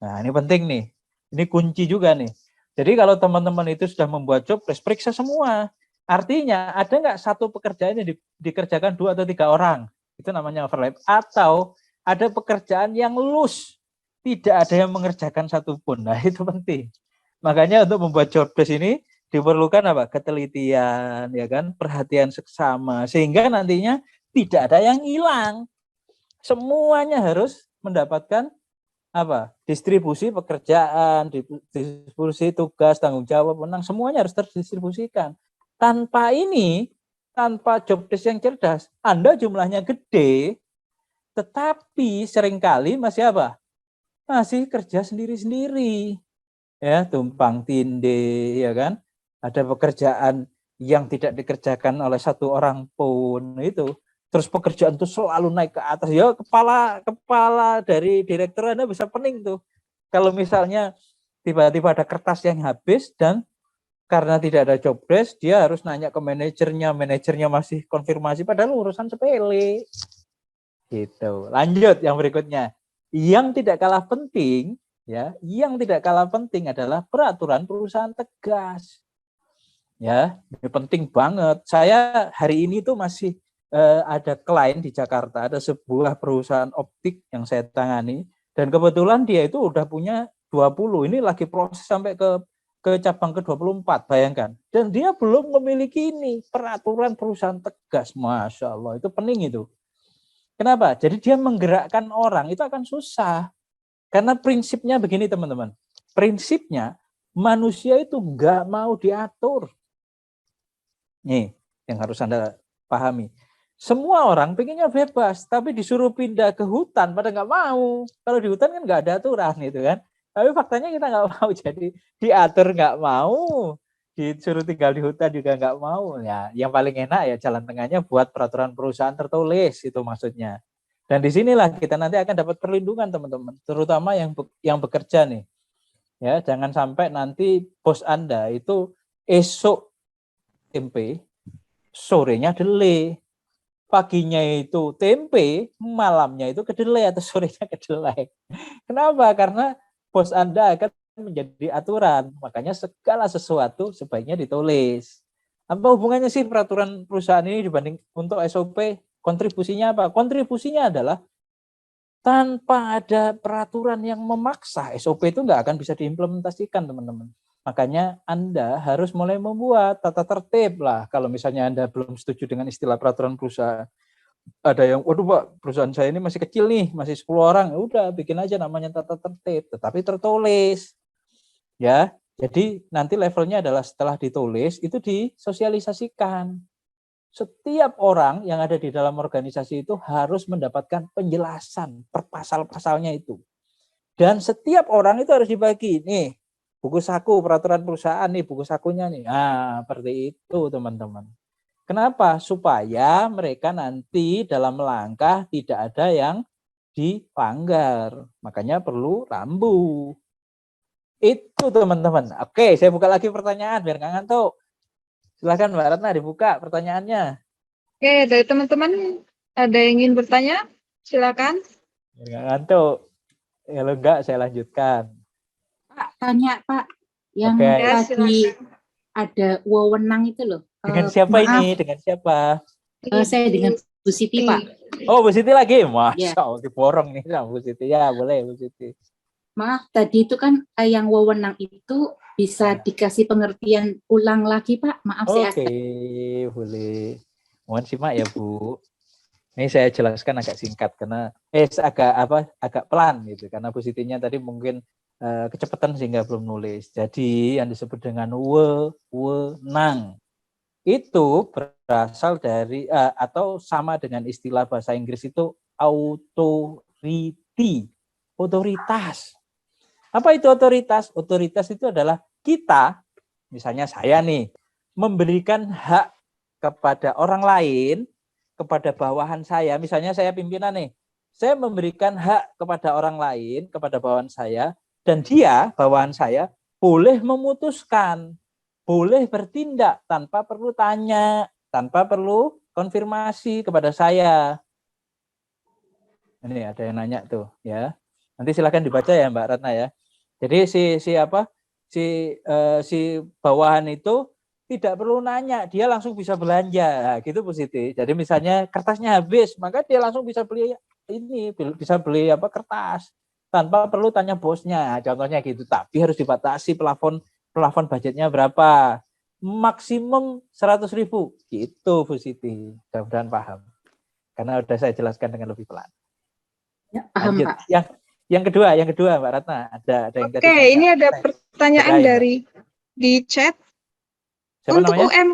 Nah, ini penting nih. Ini kunci juga nih. Jadi kalau teman-teman itu sudah membuat job desk, periksa semua. Artinya ada nggak satu pekerjaan yang dikerjakan 2 atau 3 orang? Itu namanya overlap. Atau ada pekerjaan yang loose, tidak ada yang mengerjakan satupun. Nah itu penting. Makanya untuk membuat job desk ini diperlukan apa? Ketelitian, ya kan? Perhatian seksama. Sehingga nantinya tidak ada yang hilang. Semuanya harus mendapatkan distribusi pekerjaan, distribusi tugas, tanggung jawab, menang, semuanya harus terdistribusikan. Tanpa ini, tanpa job desk yang cerdas, Anda jumlahnya gede, tetapi seringkali masih masih kerja sendiri-sendiri, ya, tumpang tindih, ya kan? Ada pekerjaan yang tidak dikerjakan oleh satu orang pun itu. Terus pekerjaan itu selalu naik ke atas. Ya kepala dari direktur Anda bisa pening tuh. Kalau misalnya tiba-tiba ada kertas yang habis dan karena tidak ada job desk, dia harus nanya ke manajernya masih konfirmasi padahal urusan sepele. Gitu. Lanjut yang berikutnya. Yang tidak kalah penting, ya, yang tidak kalah penting adalah peraturan perusahaan tegas. Ya, ini penting banget. Saya hari ini tuh masih ada klien di Jakarta, ada sebuah perusahaan optik yang saya tangani, dan kebetulan dia itu udah punya 20, ini lagi proses sampai ke cabang ke-24, bayangkan. Dan dia belum memiliki ini, peraturan perusahaan tegas, Masya Allah, itu pening itu. Kenapa? Jadi dia menggerakkan orang, itu akan susah. Karena prinsipnya begini teman-teman, prinsipnya manusia itu nggak mau diatur. Nih, yang harus Anda pahami. Semua orang pengennya bebas, tapi disuruh pindah ke hutan pada nggak mau. Kalau di hutan kan nggak ada aturan itu kan. Tapi faktanya kita nggak mau, jadi diatur nggak mau, disuruh tinggal di hutan juga nggak mau. Ya, yang paling enak ya jalan tengahnya buat peraturan perusahaan tertulis itu maksudnya. Dan disinilah kita nanti akan dapat perlindungan teman-teman, terutama yang bekerja nih. Ya, jangan sampai nanti bos Anda itu esok tempe, sorenya delay. Paginya itu tempe, malamnya itu kedelai atau sorenya kedelai. Kenapa? Karena bos Anda akan menjadi aturan. Makanya segala sesuatu sebaiknya ditulis. Apa hubungannya sih peraturan perusahaan ini dibanding untuk SOP? Kontribusinya apa? Kontribusinya adalah tanpa ada peraturan yang memaksa, SOP itu nggak akan bisa diimplementasikan, teman-teman. Makanya Anda harus mulai membuat tata tertib lah. Kalau misalnya Anda belum setuju dengan istilah peraturan perusahaan, ada yang, waduh Pak, perusahaan saya ini masih kecil nih, masih 10 orang, udah bikin aja namanya tata tertib, tetapi tertulis. Ya, Jadi nanti levelnya adalah setelah ditulis itu disosialisasikan. Setiap orang yang ada di dalam organisasi itu harus mendapatkan penjelasan per pasal-pasalnya itu. Dan setiap orang itu harus dibagi. Nih, buku saku peraturan perusahaan nih, buku sakunya nih. Nah, seperti itu teman-teman. Kenapa? Supaya mereka nanti dalam melangkah tidak ada yang dilanggar. Makanya perlu rambu. Itu teman-teman. Oke, saya buka lagi pertanyaan biar nggak ngantuk. Silakan Mbak Ratna dibuka pertanyaannya. Oke, dari teman-teman ada yang ingin bertanya? Silakan. Biar nggak ngantuk. Kalau enggak saya lanjutkan. Pak, tanya Pak, yang Oke. Ya, tadi silakan. ada wewenang itu loh. Dengan siapa maaf, ini? Dengan siapa? saya dengan Bu Siti Pak. Oh, Bu Siti lagi? Masya Ya. Allah, diborong nih sama Bu Siti. Ya, boleh Bu Siti. Maaf, tadi itu kan yang wewenang itu bisa dikasih pengertian ulang lagi Pak. Maaf saya Oke, boleh. Mohon simak ya Bu. Ini saya jelaskan agak singkat karena agak pelan gitu karena Bu Sitinya tadi mungkin kecepatan sehingga belum nulis. Jadi yang disebut dengan wewenang itu berasal dari atau sama dengan istilah bahasa Inggris itu authority, otoritas. Apa itu otoritas? Otoritas itu adalah kita, misalnya saya nih, memberikan hak kepada orang lain, kepada bawahan saya, misalnya saya pimpinan nih, saya memberikan hak kepada orang lain, kepada bawahan saya, dan dia, bawahan saya, boleh memutuskan, boleh bertindak tanpa perlu tanya, tanpa perlu konfirmasi kepada saya. Ini ada yang nanya tuh, ya. Nanti silakan dibaca ya Mbak Ratna ya. Jadi si bawahan itu tidak perlu nanya, dia langsung bisa belanja, gitu Bu Siti. Jadi misalnya kertasnya habis, maka dia langsung bisa beli kertas tanpa perlu tanya bosnya. Contohnya gitu. Tapi harus dibatasi plafon budgetnya berapa? Maksimum 100.000. Gitu Bu Siti. Mudah-mudahan paham. Karena udah saya jelaskan dengan lebih pelan. Ya, paham Lanjut. Pak. Yang kedua Mbak Ratna, ada yang tadi Oke, tanya. ini ada pertanyaan Kirain, dari di chat. Siapa Untuk namanya? UM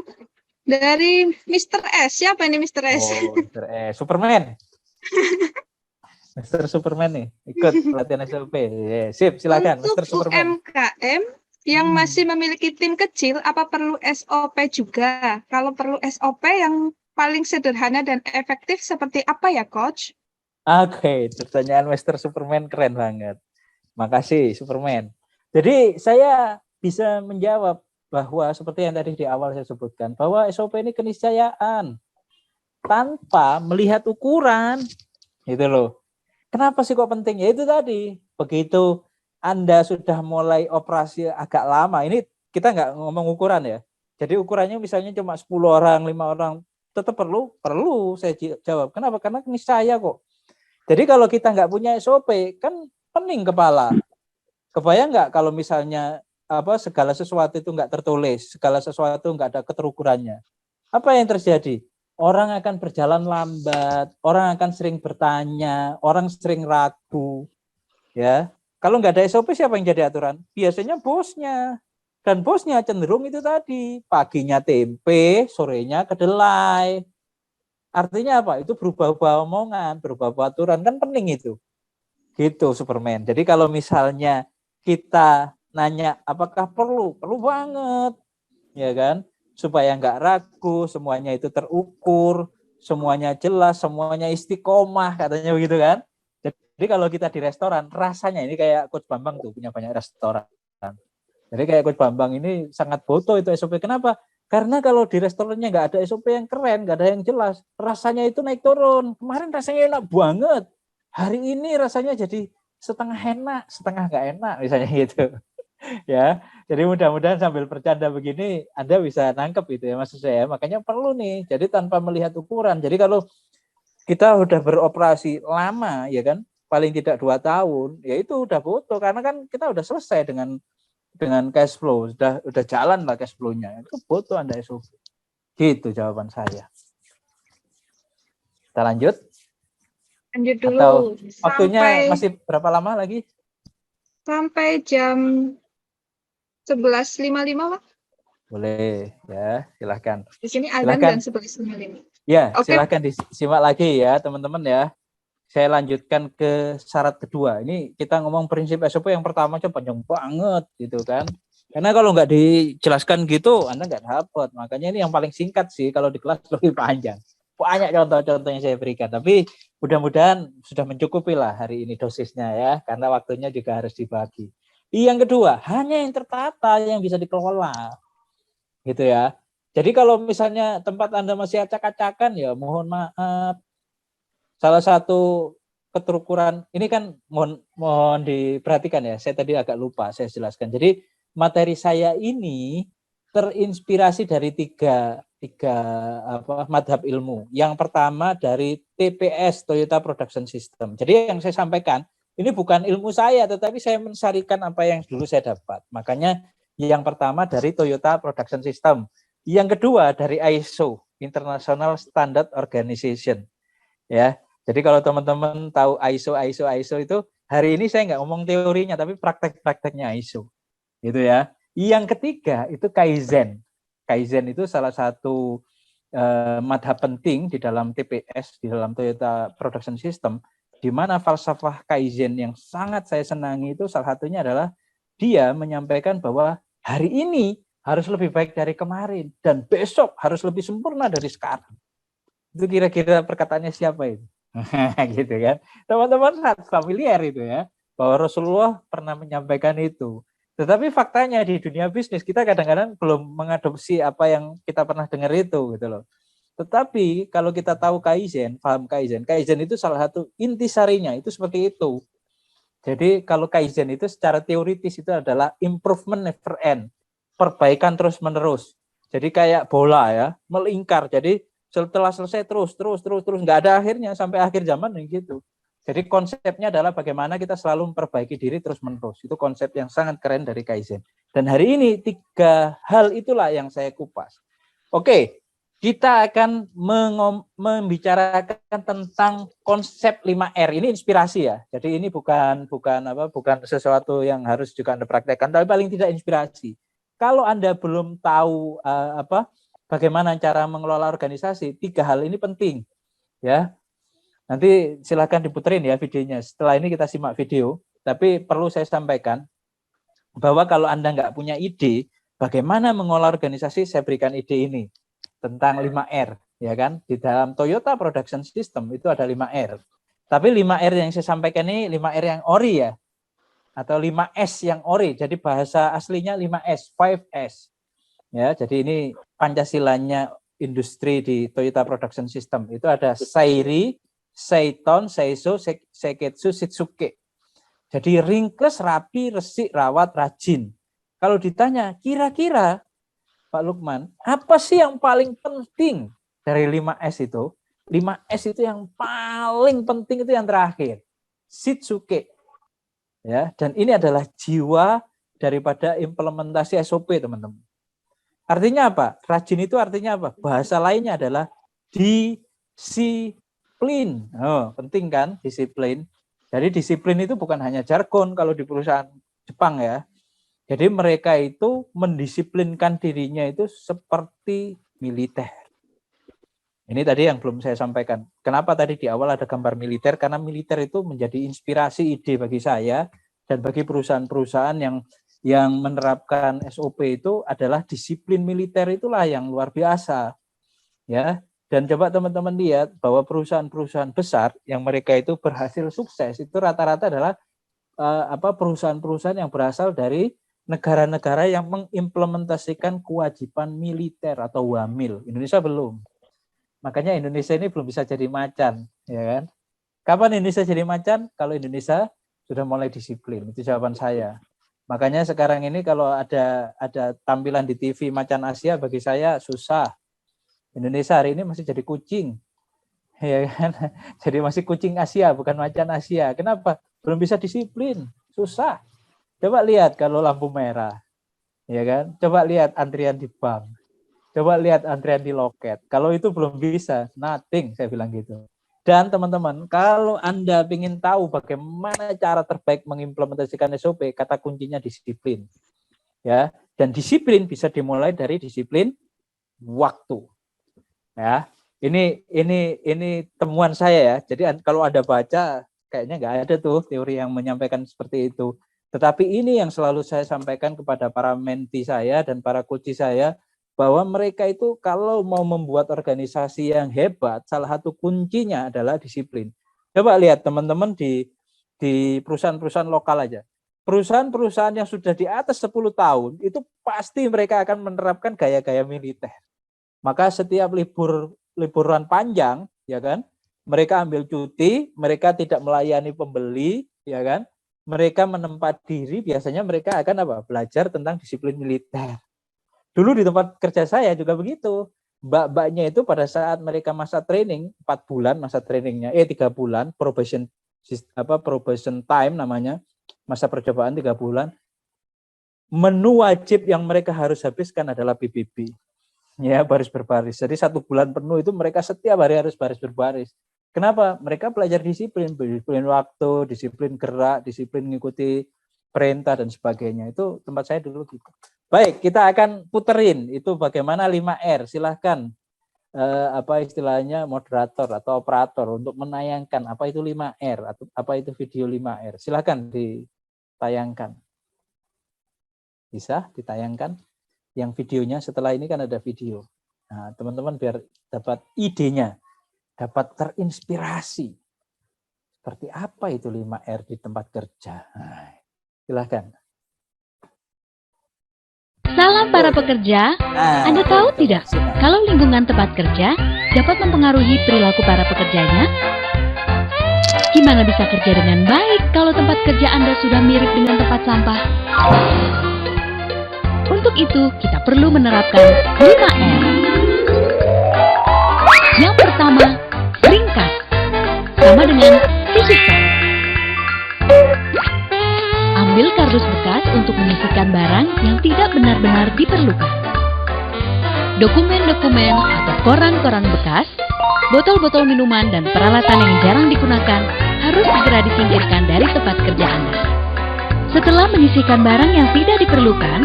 dari Mr. S. Siapa ini Mr. S? Oh, Mr. Superman. Mr. Superman nih, ikut pelatihan SLP. Sip, silakan Untuk Mr. Superman. UMKM yang masih memiliki tim kecil, apa perlu SOP juga? Kalau perlu SOP yang paling sederhana dan efektif seperti apa ya, Coach? Oke, pertanyaan Mr. Superman keren banget. Makasih Superman. Jadi saya bisa menjawab bahwa seperti yang tadi di awal saya sebutkan, bahwa SOP ini keniscayaan tanpa melihat ukuran. Gitu loh. Kenapa sih kok penting? Ya itu tadi, begitu Anda sudah mulai operasi agak lama, ini kita nggak ngomong ukuran ya. Jadi ukurannya misalnya cuma 10 orang, 5 orang, tetap perlu saya jawab. Kenapa? Karena niscaya kok. Jadi kalau kita nggak punya SOP, kan pening kepala. Kebayang nggak kalau misalnya segala sesuatu itu nggak tertulis, segala sesuatu nggak ada keterukurannya. Apa yang terjadi? Orang akan berjalan lambat, orang akan sering bertanya, orang sering ragu. Ya, kalau nggak ada SOP siapa yang jadi aturan? Biasanya bosnya. Dan bosnya cenderung itu tadi, paginya tempe, sorenya kedelai. Artinya apa? Itu berubah-ubah omongan, berubah-ubah aturan, kan pening itu. Gitu Superman. Jadi kalau misalnya kita nanya apakah perlu banget, ya kan? Supaya nggak ragu, semuanya itu terukur, semuanya jelas, semuanya istiqomah, katanya begitu kan? Jadi kalau kita di restoran, rasanya ini kayak Coach Bambang tuh punya banyak restoran. Jadi kayak Coach Bambang ini sangat butuh itu SOP. Kenapa? Karena kalau di restorannya nggak ada SOP yang keren, nggak ada yang jelas, rasanya itu naik turun. Kemarin rasanya enak banget, hari ini rasanya jadi setengah enak, setengah nggak enak, misalnya gitu. Ya, jadi mudah-mudahan sambil bercanda begini Anda bisa nangkep gitu ya maksud saya. Makanya perlu nih, jadi tanpa melihat ukuran. Jadi kalau kita udah beroperasi lama, ya kan, paling tidak 2 tahun, ya itu udah butuh karena kan kita udah selesai dengan cash flow, udah jalan lah cash flow-nya. Itu butuh Anda SOP. Gitu jawaban saya. Kita lanjut. Lanjut dulu. Atau waktunya masih berapa lama lagi? Sampai jam 11.55, Pak. Boleh ya, silahkan. Di sini azan Silakan. dan 11.55. Ya, Oke. silahkan disimak lagi ya teman-teman ya. Saya lanjutkan ke syarat kedua. Ini kita ngomong prinsip SOP yang pertama aja panjang banget gitu kan. Karena kalau nggak dijelaskan gitu, Anda nggak dapat. Makanya ini yang paling singkat sih, kalau di kelas lebih panjang. Banyak contoh-contoh yang saya berikan. Tapi mudah-mudahan sudah mencukupi lah hari ini dosisnya ya. Karena waktunya juga harus dibagi. Yang kedua, hanya yang tertata yang bisa dikelola. Gitu ya. Jadi kalau misalnya tempat Anda masih acak-acakan, ya mohon maaf. Salah satu keterukuran ini kan mohon diperhatikan ya. Saya tadi agak lupa saya jelaskan. Jadi materi saya ini terinspirasi dari tiga madhab ilmu. Yang pertama dari TPS, Toyota Production System. Jadi yang saya sampaikan ini bukan ilmu saya, tetapi saya mensarikan apa yang dulu saya dapat. Makanya yang pertama dari Toyota Production System. Yang kedua dari ISO, International Standard Organization. Ya, jadi kalau teman-teman tahu ISO itu hari ini saya nggak ngomong teorinya, tapi praktek-prakteknya ISO, gitu ya. Yang ketiga itu Kaizen. Kaizen itu salah satu madhab penting di dalam TPS, di dalam Toyota Production System, di mana falsafah Kaizen yang sangat saya senangi itu salah satunya adalah dia menyampaikan bahwa hari ini harus lebih baik dari kemarin dan besok harus lebih sempurna dari sekarang. Itu kira-kira perkataannya siapa itu? Gitu kan. Teman-teman familiar itu ya, bahwa Rasulullah pernah menyampaikan itu. Tetapi faktanya di dunia bisnis kita kadang-kadang belum mengadopsi apa yang kita pernah dengar itu gitu loh. Tetapi kalau kita tahu Kaizen, paham Kaizen, Kaizen itu salah satu intisarinya itu seperti itu. Jadi kalau Kaizen itu secara teoritis itu adalah improvement never end, perbaikan terus menerus. Jadi kayak bola ya, melingkar. Jadi setelah selesai terus nggak ada akhirnya sampai akhir zaman gitu. Jadi konsepnya adalah bagaimana kita selalu memperbaiki diri terus menerus. Itu konsep yang sangat keren dari Kaizen. Dan hari ini 3 hal itulah yang saya kupas. Oke, kita akan membicarakan tentang konsep 5R. Ini inspirasi ya. Jadi ini bukan sesuatu yang harus juga Anda praktekkan, tapi paling tidak inspirasi. Kalau Anda belum tahu bagaimana cara mengelola organisasi, 3 hal ini penting ya. Nanti silakan diputerin ya videonya. Setelah ini kita simak video. Tapi perlu saya sampaikan bahwa kalau Anda nggak punya ide bagaimana mengelola organisasi, saya berikan ide ini tentang 5R ya kan. Di dalam Toyota Production System itu ada 5R. Tapi 5R yang saya sampaikan ini 5R yang ori ya. Atau 5S yang ori. Jadi bahasa aslinya 5S, 5S. Ya, jadi ini Pancasilanya industri di Toyota Production System. Itu ada Sairi, Seiton, Seiso, Seiketsu, Shitsuke. Jadi ringkes, rapi, resik, rawat, rajin. Kalau ditanya, kira-kira Pak Lukman, apa sih yang paling penting dari 5S itu? 5S itu yang paling penting itu yang terakhir. Shitsuke. Ya, dan ini adalah jiwa daripada implementasi SOP, teman-teman. Artinya apa? Rajin itu artinya apa? Bahasa lainnya adalah disiplin. Oh, penting kan disiplin. Jadi disiplin itu bukan hanya jargon kalau di perusahaan Jepang ya. Jadi mereka itu mendisiplinkan dirinya itu seperti militer. Ini tadi yang belum saya sampaikan. Kenapa tadi di awal ada gambar militer? Karena militer itu menjadi inspirasi ide bagi saya dan bagi perusahaan-perusahaan yang menerapkan SOP itu adalah disiplin militer itulah yang luar biasa. Ya. Dan coba teman-teman lihat bahwa perusahaan-perusahaan besar yang mereka itu berhasil sukses itu rata-rata adalah perusahaan-perusahaan yang berasal dari negara-negara yang mengimplementasikan kewajiban militer atau WAMIL. Indonesia belum. Makanya Indonesia ini belum bisa jadi macan, ya kan? Kapan Indonesia jadi macan? Kalau Indonesia sudah mulai disiplin. Itu jawaban saya. Makanya sekarang ini kalau ada tampilan di TV macan Asia, bagi saya susah. Indonesia hari ini masih jadi kucing, ya kan? Jadi masih kucing Asia, bukan macan Asia. Kenapa? Belum bisa disiplin, susah. Coba lihat kalau lampu merah, ya kan? Coba lihat antrian di bank, coba lihat antrian di loket. Kalau itu belum bisa, nothing, saya bilang gitu. Dan teman-teman, kalau Anda ingin tahu bagaimana cara terbaik mengimplementasikan SOP, kata kuncinya disiplin. ya. Dan disiplin bisa dimulai dari disiplin waktu. Ya, ini temuan saya ya. Jadi kalau ada baca, kayaknya nggak ada tuh teori yang menyampaikan seperti itu. Tetapi ini yang selalu saya sampaikan kepada para menti saya dan para coach saya, bahwa mereka itu kalau mau membuat organisasi yang hebat, salah satu kuncinya adalah disiplin. Coba lihat teman-teman di perusahaan-perusahaan lokal aja. Perusahaan-perusahaan yang sudah di atas 10 tahun, itu pasti mereka akan menerapkan gaya-gaya militer. Maka setiap liburan panjang, ya kan, mereka ambil cuti, mereka tidak melayani pembeli, ya kan, mereka menempat diri, biasanya mereka akan apa? Belajar tentang disiplin militer. Dulu di tempat kerja saya juga begitu. Mbak-mbaknya itu pada saat mereka masa training, 4 bulan masa trainingnya, 3 bulan, probation time namanya, masa percobaan 3 bulan, menu wajib yang mereka harus habiskan adalah PBB. Ya, baris berbaris. Jadi 1 bulan penuh itu mereka setiap hari harus baris berbaris. Kenapa? Mereka belajar disiplin waktu, disiplin gerak, disiplin mengikuti perintah dan sebagainya. Itu tempat saya dulu gitu. Baik, kita akan puterin itu bagaimana 5R. Silahkan apa istilahnya moderator atau operator untuk menayangkan apa itu 5R atau apa itu video 5R. Silahkan ditayangkan. Bisa ditayangkan yang videonya, setelah ini kan ada video. Nah, teman-teman biar dapat idenya, dapat terinspirasi. Seperti apa itu 5R di tempat kerja. Nah, silahkan. Salam para pekerja, Anda tahu tidak kalau lingkungan tempat kerja dapat mempengaruhi perilaku para pekerjanya? Gimana bisa kerja dengan baik kalau tempat kerja Anda sudah mirip dengan tempat sampah? Untuk itu, kita perlu menerapkan 5R. Yang pertama, ringkas, sama dengan sisihkan. Ambil kardus bekas untuk menyisihkan barang yang tidak benar-benar diperlukan. Dokumen-dokumen atau koran-koran bekas, botol-botol minuman dan peralatan yang jarang digunakan harus segera disingkirkan dari tempat kerja Anda. Setelah menyisihkan barang yang tidak diperlukan,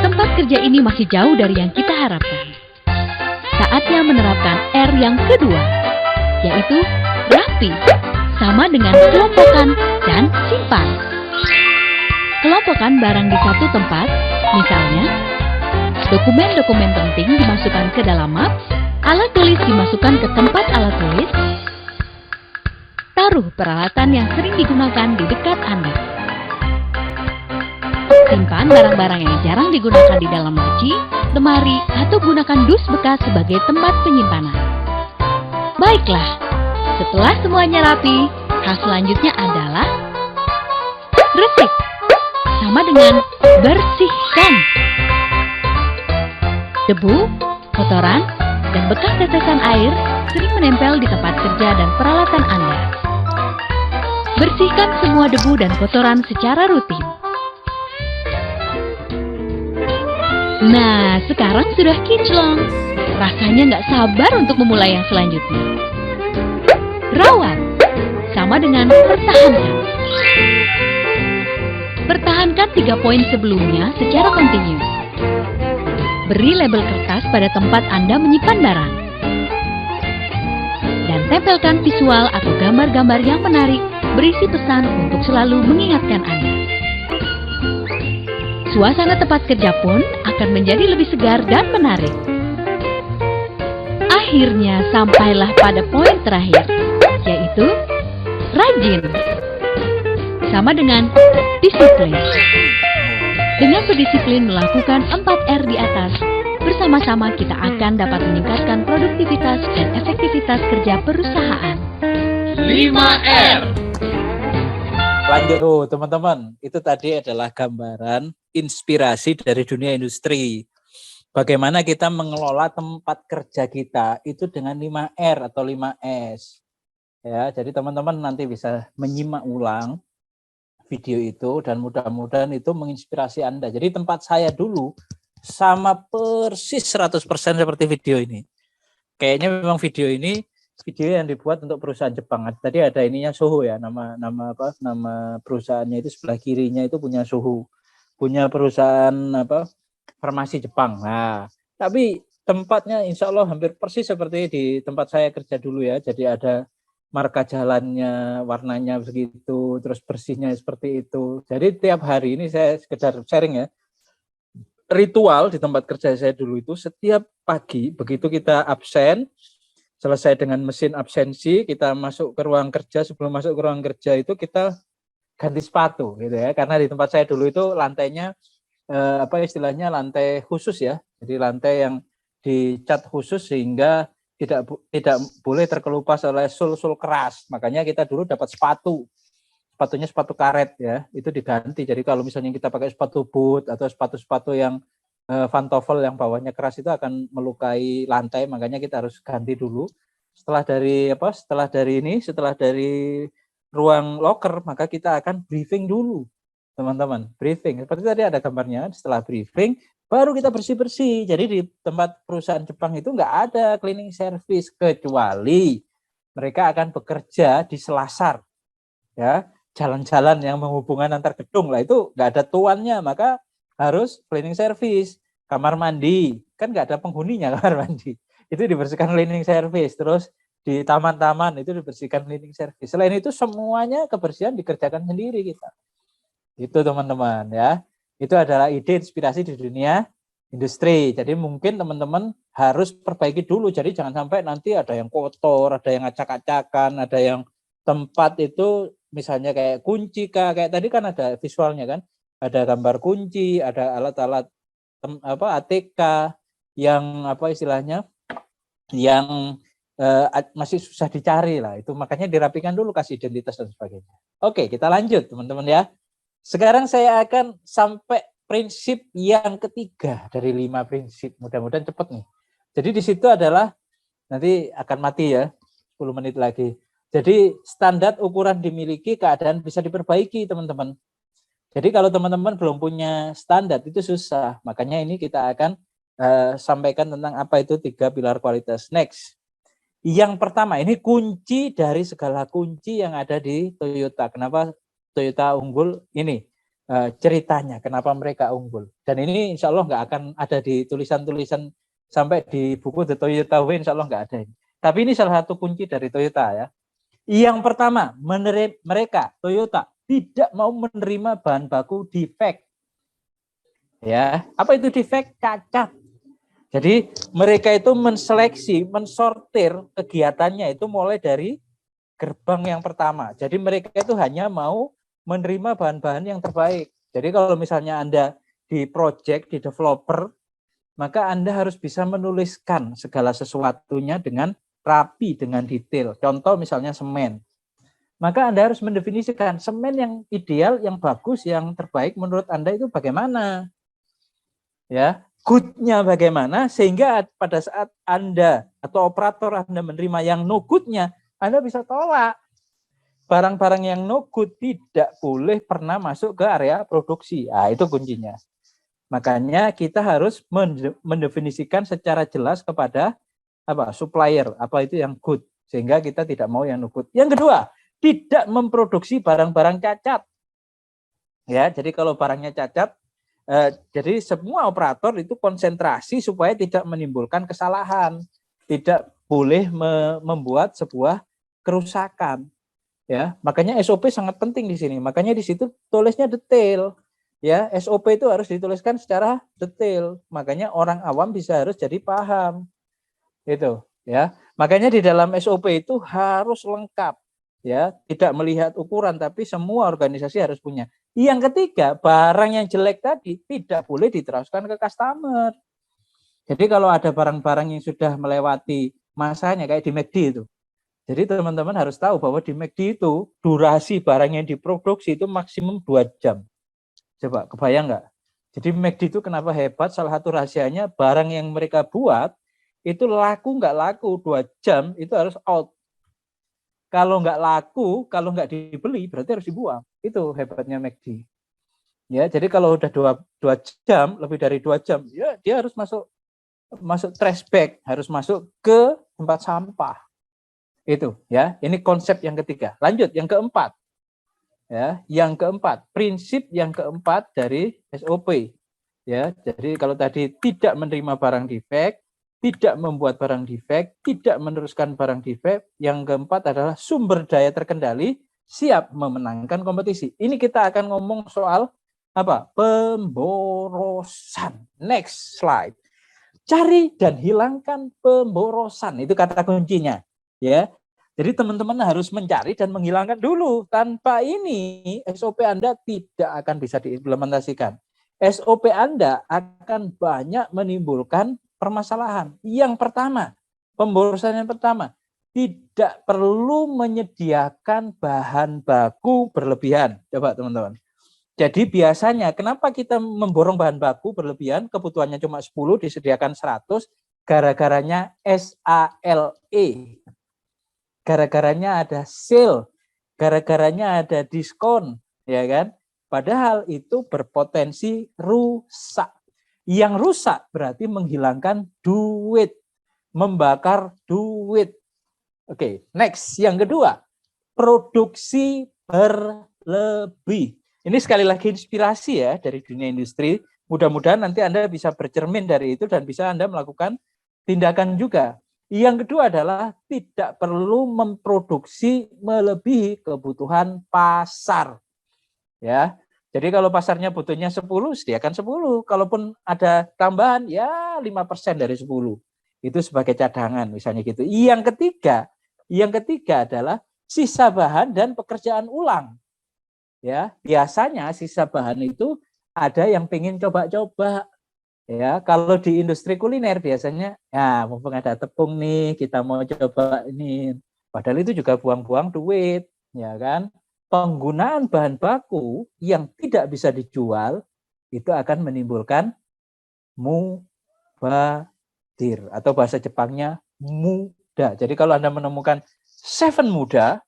tempat kerja ini masih jauh dari yang kita harapkan. Saatnya menerapkan R yang kedua, yaitu rapi, sama dengan kelompokkan dan simpan. Kelompokkan barang di satu tempat, misalnya, dokumen-dokumen penting dimasukkan ke dalam map, alat tulis dimasukkan ke tempat alat tulis, taruh peralatan yang sering digunakan di dekat Anda. Simpan barang-barang yang jarang digunakan di dalam laci, lemari, atau gunakan dus bekas sebagai tempat penyimpanan. Baiklah, setelah semuanya rapi, hal selanjutnya adalah resik, sama dengan bersihkan. Debu, kotoran, dan bekas tetesan air sering menempel di tempat kerja dan peralatan Anda. Bersihkan semua debu dan kotoran secara rutin. Nah, sekarang sudah kinclong. Rasanya nggak sabar untuk memulai yang selanjutnya. Rawat, sama dengan pertahankan. Pertahankan 3 poin sebelumnya secara kontinu. Beri label kertas pada tempat Anda menyimpan barang. Dan tempelkan visual atau gambar-gambar yang menarik berisi pesan untuk selalu mengingatkan Anda. Suasana tempat kerja pun akan menjadi lebih segar dan menarik. Akhirnya sampailah pada poin terakhir, yaitu rajin. Sama dengan disiplin. Dengan berdisiplin melakukan 4R di atas, bersama-sama kita akan dapat meningkatkan produktivitas dan efektivitas kerja perusahaan. 5R. Lanjut teman-teman, itu tadi adalah gambaran inspirasi dari dunia industri. Bagaimana kita mengelola tempat kerja kita itu dengan 5R atau 5S. Ya, jadi teman-teman nanti bisa menyimak ulang video itu dan mudah-mudahan itu menginspirasi Anda. Jadi tempat saya dulu sama persis 100% seperti video ini. Kayaknya memang video ini video yang dibuat untuk perusahaan Jepang. Tadi ada ininya Soho ya, nama perusahaannya itu sebelah kirinya itu punya Soho punya perusahaan farmasi Jepang. Nah, tapi tempatnya insya Allah hampir persis seperti di tempat saya kerja dulu ya. Jadi ada marka jalannya, warnanya begitu, terus bersihnya seperti itu. Jadi tiap hari ini saya sekedar sharing ya. Ritual di tempat kerja saya dulu itu setiap pagi begitu kita absen, selesai dengan mesin absensi, kita masuk ke ruang kerja. Sebelum masuk ke ruang kerja itu kita ganti sepatu gitu ya, karena di tempat saya dulu itu lantainya istilahnya lantai khusus ya, jadi lantai yang dicat khusus sehingga tidak boleh terkelupas oleh sul keras. Makanya kita dulu dapat sepatunya sepatu karet ya, itu diganti. Jadi kalau misalnya kita pakai sepatu boot atau sepatu yang pantofel yang bawahnya keras itu akan melukai lantai, makanya kita harus ganti dulu. Setelah dari ruang locker, maka kita akan briefing dulu, teman-teman. Briefing, seperti tadi ada gambarnya. Setelah briefing, baru kita bersih-bersih. Jadi di tempat perusahaan Jepang itu nggak ada cleaning service, kecuali mereka akan bekerja di selasar, ya, jalan-jalan yang menghubungkan antar gedung lah, itu nggak ada tuannya, maka harus cleaning service. Kamar mandi, kan nggak ada penghuninya kamar mandi, itu dibersihkan cleaning service. Terus di taman-taman itu dibersihkan cleaning service. Selain itu semuanya kebersihan dikerjakan sendiri kita. Itu teman-teman ya. Itu adalah ide inspirasi di dunia industri. Jadi mungkin teman-teman harus perbaiki dulu. Jadi jangan sampai nanti ada yang kotor, ada yang acak-acakan, ada yang tempat itu misalnya kayak kunci kayak tadi kan ada visualnya kan. Ada gambar kunci, ada alat-alat ATK yang istilahnya yang masih susah dicari lah, itu makanya dirapikan dulu, kasih identitas dan sebagainya. Oke, kita lanjut teman-teman ya. Sekarang saya akan sampai prinsip yang ketiga dari 5 prinsip, mudah-mudahan cepat nih. Jadi di situ adalah, nanti akan mati ya, 10 menit lagi. Jadi standar ukuran dimiliki, keadaan bisa diperbaiki teman-teman. Jadi kalau teman-teman belum punya standar itu susah, makanya ini kita akan sampaikan tentang apa itu 3 pilar kualitas. Next. Yang pertama, ini kunci dari segala kunci yang ada di Toyota. Kenapa Toyota unggul? Ini ceritanya, kenapa mereka unggul. Dan ini insya Allah nggak akan ada di tulisan-tulisan sampai di buku The Toyota Way, insya Allah nggak ada. Tapi ini salah satu kunci dari Toyota ya. Yang pertama, mereka Toyota tidak mau menerima bahan baku defect. Ya, apa itu defect? Cacat. Jadi mereka itu menseleksi, mensortir kegiatannya itu mulai dari gerbang yang pertama. Jadi mereka itu hanya mau menerima bahan-bahan yang terbaik. Jadi kalau misalnya Anda di project, di developer, maka Anda harus bisa menuliskan segala sesuatunya dengan rapi, dengan detail. Contoh misalnya semen. Maka Anda harus mendefinisikan semen yang ideal, yang bagus, yang terbaik menurut Anda itu bagaimana. Ya, good-nya bagaimana, sehingga pada saat Anda atau operator Anda menerima yang no good-nya, Anda bisa tolak. Barang-barang yang no good tidak boleh pernah masuk ke area produksi. Nah, itu kuncinya. Makanya kita harus mendefinisikan secara jelas kepada supplier, apa itu yang good, sehingga kita tidak mau yang no good. Yang kedua, tidak memproduksi barang-barang cacat. Ya, jadi kalau barangnya cacat, jadi semua operator itu konsentrasi supaya tidak menimbulkan kesalahan, tidak boleh membuat sebuah kerusakan. Ya, makanya SOP sangat penting di sini. Makanya di situ tulisnya detail. Ya, SOP itu harus dituliskan secara detail. Makanya orang awam harus jadi paham. Itu, ya. Makanya di dalam SOP itu harus lengkap. Ya, tidak melihat ukuran, tapi semua organisasi harus punya. Yang ketiga, barang yang jelek tadi tidak boleh diteruskan ke customer. Jadi kalau ada barang-barang yang sudah melewati masanya, kayak di McD itu. Jadi teman-teman harus tahu bahwa di McD itu durasi barang yang diproduksi itu maksimum 2 jam. Coba kebayang nggak? Jadi McD itu kenapa hebat? Salah satu rahasianya barang yang mereka buat itu laku nggak laku 2 jam itu harus out. Kalau nggak laku, kalau nggak dibeli, berarti harus dibuang. Itu hebatnya McD. Ya, jadi kalau udah 2 jam, lebih dari 2 jam, ya dia harus masuk trash bag, harus masuk ke tempat sampah. Itu, ya. Ini konsep yang ketiga. Lanjut, yang keempat. Ya, yang keempat, prinsip yang keempat dari SOP. Ya, jadi kalau tadi tidak menerima barang defek, tidak membuat barang defek, tidak meneruskan barang defek, yang keempat adalah sumber daya terkendali, siap memenangkan kompetisi. Ini kita akan ngomong soal apa? Pemborosan. Next slide. Cari dan hilangkan pemborosan, itu kata kuncinya. Ya. Jadi teman-teman harus mencari dan menghilangkan dulu. Tanpa ini SOP Anda tidak akan bisa diimplementasikan. SOP Anda akan banyak menimbulkan permasalahan. Yang pertama, pemborosan yang pertama, tidak perlu menyediakan bahan baku berlebihan. Coba teman-teman. Jadi biasanya kenapa kita memborong bahan baku berlebihan, kebutuhannya cuma 10, disediakan 100, gara-garanya SALE. Gara-garanya ada sale, gara-garanya ada diskon, ya kan? Padahal itu berpotensi rusak. Yang rusak berarti menghilangkan duit, membakar duit. Oke, next. Yang kedua, produksi berlebih. Ini sekali lagi inspirasi ya dari dunia industri. Mudah-mudahan nanti Anda bisa bercermin dari itu dan bisa Anda melakukan tindakan juga. Yang kedua adalah tidak perlu memproduksi melebihi kebutuhan pasar. Ya. Jadi kalau pasarnya butuhnya 10, sediakan 10. Kalaupun ada tambahan ya 5% dari 10. Itu sebagai cadangan misalnya gitu. Yang ketiga adalah sisa bahan dan pekerjaan ulang. Ya, biasanya sisa bahan itu ada yang pengen coba-coba. Ya, kalau di industri kuliner biasanya, ya mumpung ada tepung nih, kita mau coba ini. Padahal itu juga buang-buang duit, ya kan? Penggunaan bahan baku yang tidak bisa dijual itu akan menimbulkan mubadir atau bahasa Jepangnya muda. Jadi kalau Anda menemukan 7 muda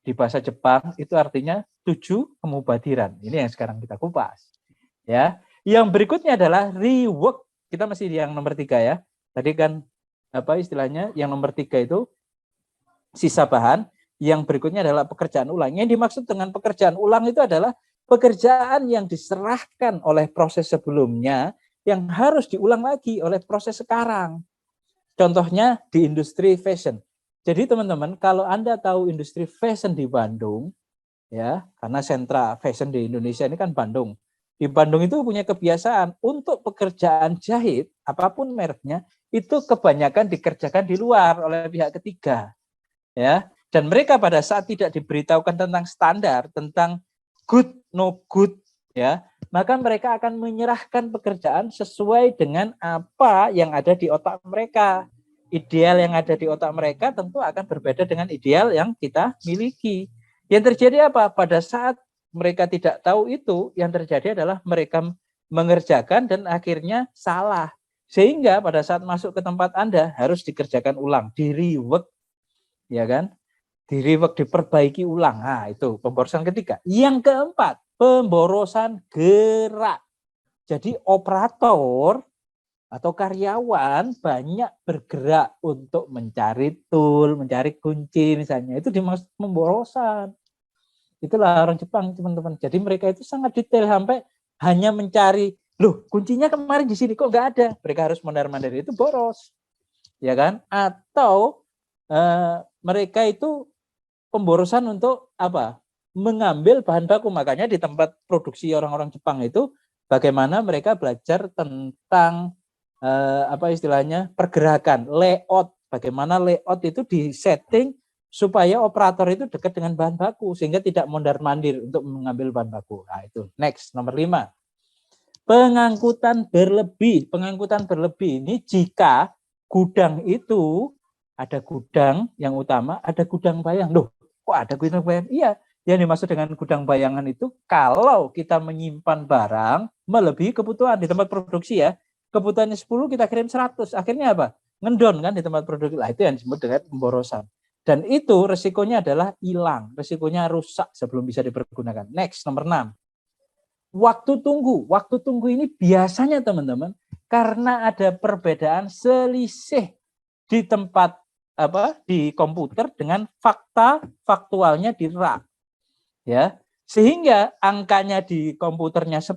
di bahasa Jepang itu artinya 7 kemubadiran. Ini yang sekarang kita kupas. Ya. Yang berikutnya adalah rework. Kita masih di yang nomor 3 ya. Tadi kan apa istilahnya? Yang nomor 3 itu sisa bahan. Yang berikutnya adalah pekerjaan ulang. Yang dimaksud dengan pekerjaan ulang itu adalah pekerjaan yang diserahkan oleh proses sebelumnya yang harus diulang lagi oleh proses sekarang. Contohnya di industri fashion. Jadi teman-teman, kalau Anda tahu industri fashion di Bandung, ya, karena sentra fashion di Indonesia ini kan Bandung. Di Bandung itu punya kebiasaan untuk pekerjaan jahit, apapun mereknya, itu kebanyakan dikerjakan di luar oleh pihak ketiga. Ya, dan mereka pada saat tidak diberitahukan tentang standar, tentang good, no good, ya, maka mereka akan menyerahkan pekerjaan sesuai dengan apa yang ada di otak mereka. Ideal yang ada di otak mereka tentu akan berbeda dengan ideal yang kita miliki. Yang terjadi apa? Pada saat mereka tidak tahu itu, yang terjadi adalah mereka mengerjakan dan akhirnya salah. Sehingga pada saat masuk ke tempat Anda harus dikerjakan ulang, di rework, ya kan? Di rework, diperbaiki ulang. Nah, itu pemborosan ketiga. Yang keempat, pemborosan gerak. Jadi operator atau karyawan banyak bergerak untuk mencari tool, mencari kunci misalnya. Itu dimaksud pemborosan. Itulah orang Jepang, teman-teman. Jadi mereka itu sangat detail sampai hanya mencari, loh kuncinya kemarin di sini kok nggak ada. Mereka harus mondar-mandir, itu boros, ya kan? Atau mereka itu pemborosan untuk apa? Mengambil bahan baku. Makanya di tempat produksi orang-orang Jepang itu, bagaimana mereka belajar tentang apa istilahnya pergerakan, layout. Bagaimana layout itu disetting supaya operator itu dekat dengan bahan baku sehingga tidak mondar-mandir untuk mengambil bahan baku. Nah, itu next nomor 5. Pengangkutan berlebih. Pengangkutan berlebih ini jika gudang itu ada gudang yang utama, ada gudang bayang. Loh, kok ada gudang bayang? Iya, yang dimaksud dengan gudang bayangan itu kalau kita menyimpan barang melebihi kebutuhan di tempat produksi ya. Kebutuhannya 10 kita kirim 100. Akhirnya apa? Ngendon kan di tempat produksi. Nah, itu yang disebut dengan pemborosan. Dan itu resikonya adalah hilang, resikonya rusak sebelum bisa dipergunakan. Next, nomor 6. Waktu tunggu. Waktu tunggu ini biasanya teman-teman karena ada perbedaan selisih di tempat di komputer dengan faktualnya di rak. Ya. Sehingga angkanya di komputernya 10,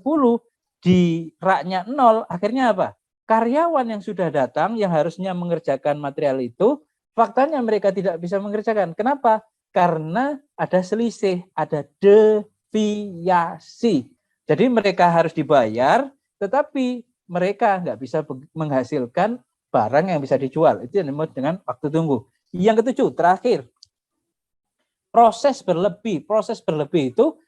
di raknya 0, akhirnya apa? Karyawan yang sudah datang, yang harusnya mengerjakan material itu, faktanya mereka tidak bisa mengerjakan. Kenapa? Karena ada selisih, ada deviasi. Jadi mereka harus dibayar, tetapi mereka nggak bisa menghasilkan barang yang bisa dijual. Itu yang disebut dengan waktu tunggu. Yang ketujuh, terakhir, proses berlebih. Proses berlebih itu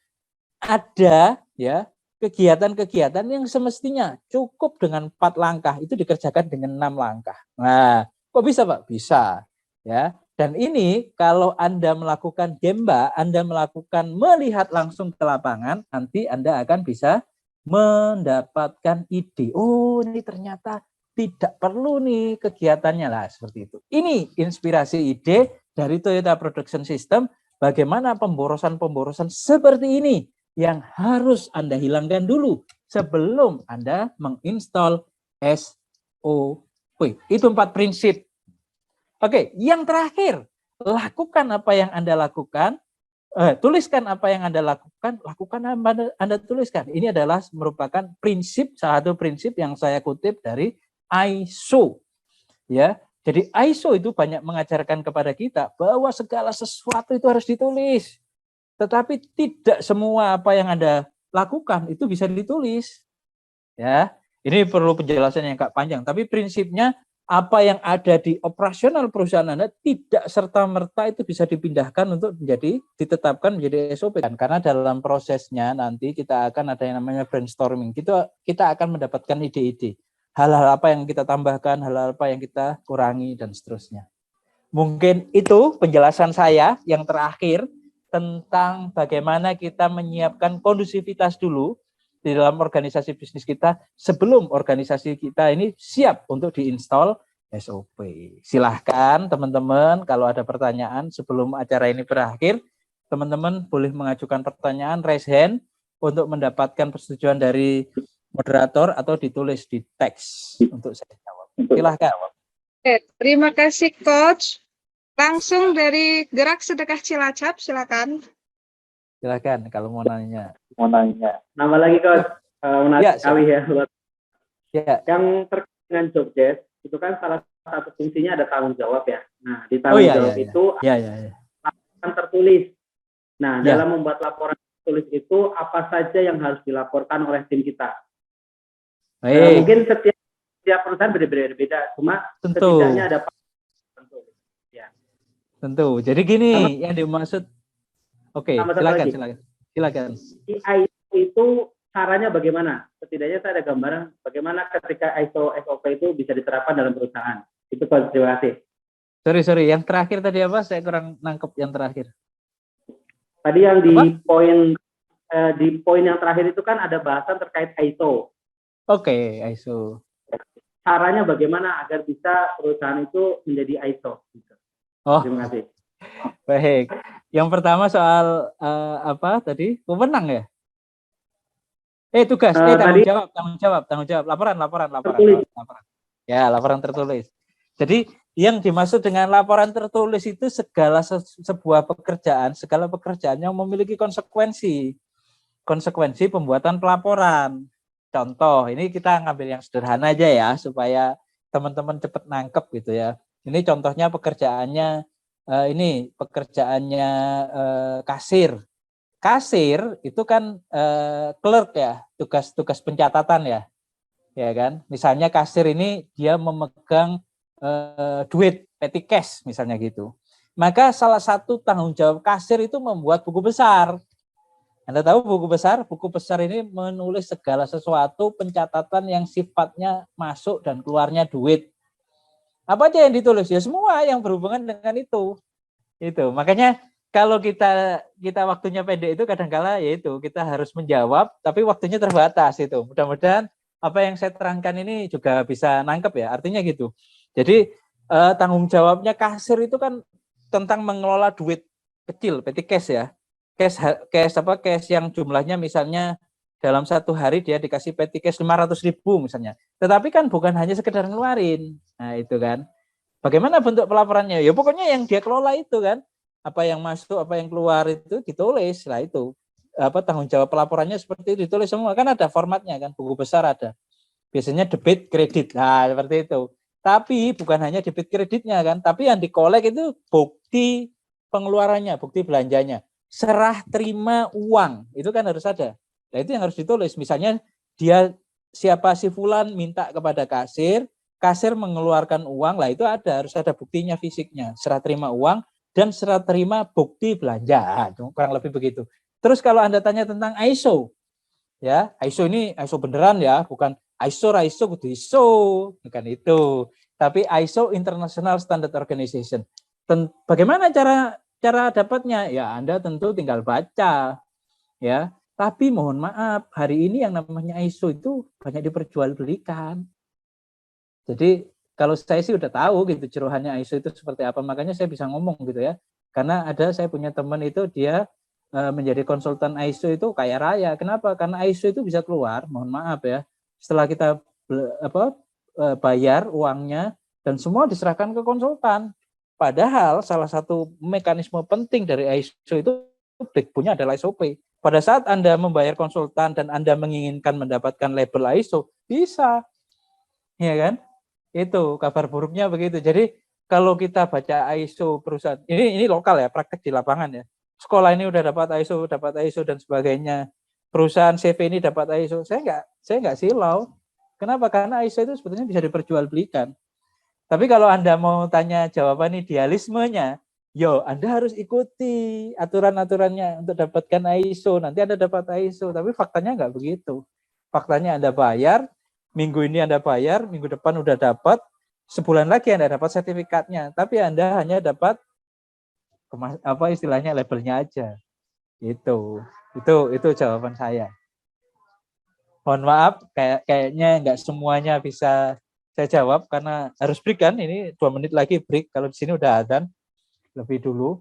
ada ya kegiatan-kegiatan yang semestinya cukup dengan 4 langkah itu dikerjakan dengan 6 langkah. Nah, kok bisa Pak? Bisa. Ya. Dan ini kalau Anda melakukan Gemba, Anda melihat langsung ke lapangan, nanti Anda akan bisa mendapatkan ide. Oh, ini ternyata tidak perlu nih kegiatannya lah seperti itu. Ini inspirasi ide dari Toyota Production System, bagaimana pemborosan-pemborosan seperti ini yang harus Anda hilangkan dulu sebelum Anda menginstal SOP. Itu 4 prinsip. Oke, yang terakhir, lakukan apa yang Anda lakukan, tuliskan apa yang Anda lakukan apa Anda tuliskan. Ini adalah merupakan prinsip, salah satu prinsip yang saya kutip dari ISO. Ya, jadi ISO itu banyak mengajarkan kepada kita bahwa segala sesuatu itu harus ditulis. Tetapi tidak semua apa yang Anda lakukan itu bisa ditulis. Ya, ini perlu penjelasan yang agak panjang. Tapi prinsipnya apa yang ada di operasional perusahaan Anda tidak serta-merta itu bisa dipindahkan untuk ditetapkan menjadi SOP. Karena dalam prosesnya nanti kita akan ada yang namanya brainstorming. Kita akan mendapatkan ide-ide. Hal-hal apa yang kita tambahkan, hal-hal apa yang kita kurangi, dan seterusnya. Mungkin itu penjelasan saya yang terakhir tentang bagaimana kita menyiapkan kondusivitas dulu di dalam organisasi bisnis kita sebelum organisasi kita ini siap untuk diinstal SOP. Silahkan teman-teman kalau ada pertanyaan sebelum acara ini berakhir, teman-teman boleh mengajukan pertanyaan, raise hand untuk mendapatkan persetujuan dari moderator atau ditulis di teks untuk saya jawab. Silahkan. Oke, terima kasih Coach. Langsung dari Gerak Sedekah Cilacap, silakan. Silakan kalau mau nanya. Nama lagi Coach, menarik Ya, sekali ya. Ya. Yang terkait dengan job desk itu kan salah satu fungsinya ada tanggung jawab ya. Nah, di tanggung jawab itu laporan tertulis. Nah, dalam membuat laporan tertulis itu apa saja yang harus dilaporkan oleh tim kita? Mungkin setiap perusahaan berbeda-beda, cuma setidaknya ada Tentu. Jadi gini yang dimaksud. Oke, silakan. Di ISO itu caranya bagaimana? Setidaknya saya ada gambaran bagaimana ketika ISO SOP itu bisa diterapkan dalam perusahaan. Itu Coach, terima kasih. Sorry, yang terakhir tadi apa? Saya kurang nangkep yang terakhir. Tadi yang di poin yang terakhir itu kan ada bahasan terkait ISO. Oke, ISO. Caranya bagaimana agar bisa perusahaan itu menjadi ISO? Oh, terima kasih. Baik. Yang pertama soal apa tadi? Wewenang ya? Tugas. Tanggung jawab. Laporan. Ya, laporan tertulis. Jadi yang dimaksud dengan laporan tertulis itu segala pekerjaan yang memiliki konsekuensi pembuatan pelaporan. Contoh, ini kita ngambil yang sederhana aja ya supaya teman-teman cepat nangkep gitu ya. Ini contohnya pekerjaannya kasir. Kasir itu kan clerk ya, tugas pencatatan ya. Ya kan? Misalnya kasir ini dia memegang duit petty cash misalnya gitu. Maka salah satu tanggung jawab kasir itu membuat buku besar. Anda tahu buku besar? Buku besar ini menulis segala sesuatu pencatatan yang sifatnya masuk dan keluarnya duit. Apa aja yang ditulis? Ya semua yang berhubungan dengan itu. Makanya kalau kita waktunya pendek itu kadang-kala yaitu kita harus menjawab tapi waktunya terbatas itu. Mudah-mudahan apa yang saya terangkan ini juga bisa nangkep ya. Artinya gitu. Jadi tanggung jawabnya kasir itu kan tentang mengelola duit kecil, petty cash ya. Cash yang jumlahnya misalnya dalam satu hari dia dikasih petty cash 500.000 misalnya. Tetapi kan bukan hanya sekedar ngeluarin. Nah, itu kan. Bagaimana bentuk pelaporannya? Ya pokoknya yang dia kelola itu kan. Apa yang masuk, apa yang keluar itu ditulis lah itu. tanggung jawab pelaporannya seperti itu, ditulis semua, kan ada formatnya kan, buku besar ada. Biasanya debit kredit. Nah, seperti itu. Tapi bukan hanya debit kreditnya kan, tapi yang dikolek itu bukti pengeluarannya, bukti belanjanya. Serah terima uang, itu kan harus ada. Nah, itu yang harus ditulis. Misalnya dia siapa si fulan minta kepada kasir, kasir mengeluarkan uang, lah itu ada, harus ada buktinya fisiknya, serah terima uang dan serah terima bukti belanja, kurang lebih begitu. Terus kalau Anda tanya tentang ISO, ya ISO ini ISO beneran ya, bukan ISO kudu ISO, bukan itu, tapi ISO International Standard Organization. Bagaimana cara dapatnya? Ya Anda tentu tinggal baca, ya. Tapi mohon maaf, hari ini yang namanya ISO itu banyak diperjualbelikan. Jadi kalau saya sih udah tahu gitu jerohannya ISO itu seperti apa, makanya saya bisa ngomong gitu ya. Karena saya punya teman itu dia menjadi konsultan ISO itu kaya raya. Kenapa? Karena ISO itu bisa keluar, mohon maaf ya, setelah kita bayar uangnya dan semua diserahkan ke konsultan. Padahal salah satu mekanisme penting dari ISO itu backbone-nya adalah SOP. Pada saat Anda membayar konsultan dan Anda menginginkan mendapatkan label ISO, bisa. Ya kan? Itu kabar buruknya begitu. Jadi kalau kita baca ISO perusahaan, ini lokal ya, praktek di lapangan ya. Sekolah ini udah dapat ISO dan sebagainya. Perusahaan CV ini dapat ISO. Saya nggak silau. Kenapa? Karena ISO itu sebetulnya bisa diperjualbelikan. Tapi kalau Anda mau tanya jawaban idealismenya, Anda harus ikuti aturan-aturannya untuk dapatkan ISO. Nanti Anda dapat ISO. Tapi faktanya nggak begitu. Faktanya Anda bayar, minggu ini Anda bayar, minggu depan udah dapat, sebulan lagi Anda dapat sertifikatnya. Tapi Anda hanya dapat istilahnya labelnya aja. Itu jawaban saya. Mohon maaf, kayaknya nggak semuanya bisa saya jawab karena harus break kan. Ini 2 menit lagi break. Kalau di sini udah adzan lebih dulu.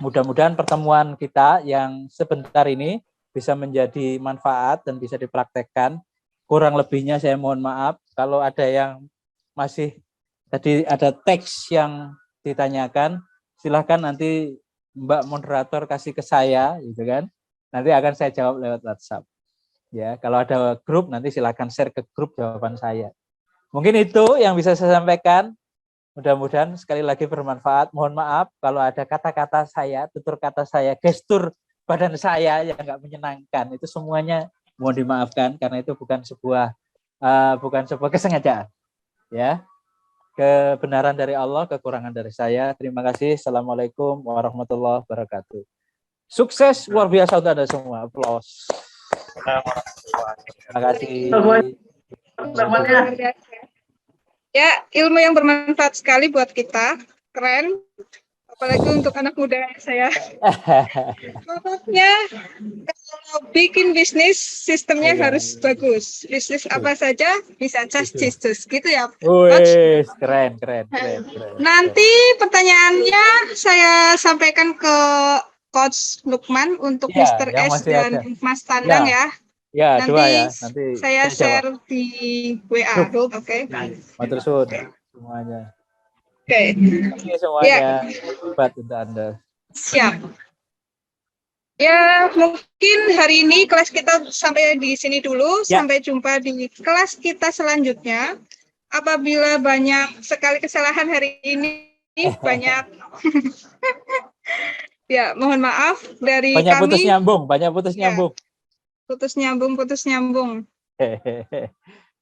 Mudah-mudahan pertemuan kita yang sebentar ini bisa menjadi manfaat dan bisa dipraktekkan. Kurang lebihnya saya mohon maaf. Kalau ada yang masih tadi ada teks yang ditanyakan, silahkan nanti Mbak moderator kasih ke saya, gitu kan? Nanti akan saya jawab lewat WhatsApp. Ya, kalau ada grup nanti silahkan share ke grup jawaban saya. Mungkin itu yang bisa saya sampaikan. Mudah-mudahan sekali lagi bermanfaat. Mohon maaf kalau ada kata-kata saya, tutur kata saya, gestur badan saya yang nggak menyenangkan. Itu semuanya mohon dimaafkan karena itu bukan sebuah kesengajaan. Ya, kebenaran dari Allah, kekurangan dari saya. Terima kasih. Assalamualaikum warahmatullahi wabarakatuh. Sukses luar biasa untuk Anda semua. Aplaus. Terima kasih. Ya, ilmu yang bermanfaat sekali buat kita. Keren. Apalagi untuk anak muda saya. Pokoknya kalau bikin bisnis, sistemnya harus bagus. Bisnis apa saja bisa justice gitu ya. Wih, keren. Nanti pertanyaannya saya sampaikan ke Coach Lukman untuk Ya, Mr. yang S masih dan ada. Mas Tandang ya. Ya, Nanti, dua ya. Nanti saya share jawab. di WA. Oke. Matur suwun semuanya. Oke. Terima kasih semuanya. Hebat untuk Anda. Siap. Ya, mungkin hari ini kelas kita sampai di sini dulu. Ya. Sampai jumpa di kelas kita selanjutnya. Apabila banyak sekali kesalahan hari ini, banyak. Ya, mohon maaf dari Banyak kami. putus nyambung. Putus nyambung.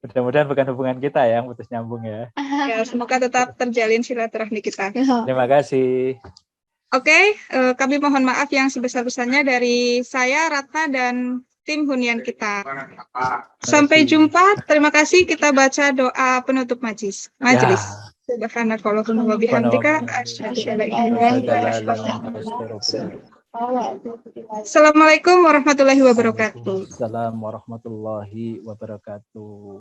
Mudah-mudahan bukan hubungan kita yang putus nyambung ya. Ya, semoga tetap terjalin silaturahmi kita. Terima kasih. Oke, kami mohon maaf yang sebesar-besarnya dari saya, Ratna, dan tim hunian kita. Sampai jumpa. Terima kasih. Kita baca doa penutup majelis. Subhanakallahumma wa bihamdika asyhadu an la ilaha illa anta. Assalamualaikum warahmatullahi wabarakatuh. Assalamualaikum warahmatullahi wabarakatuh.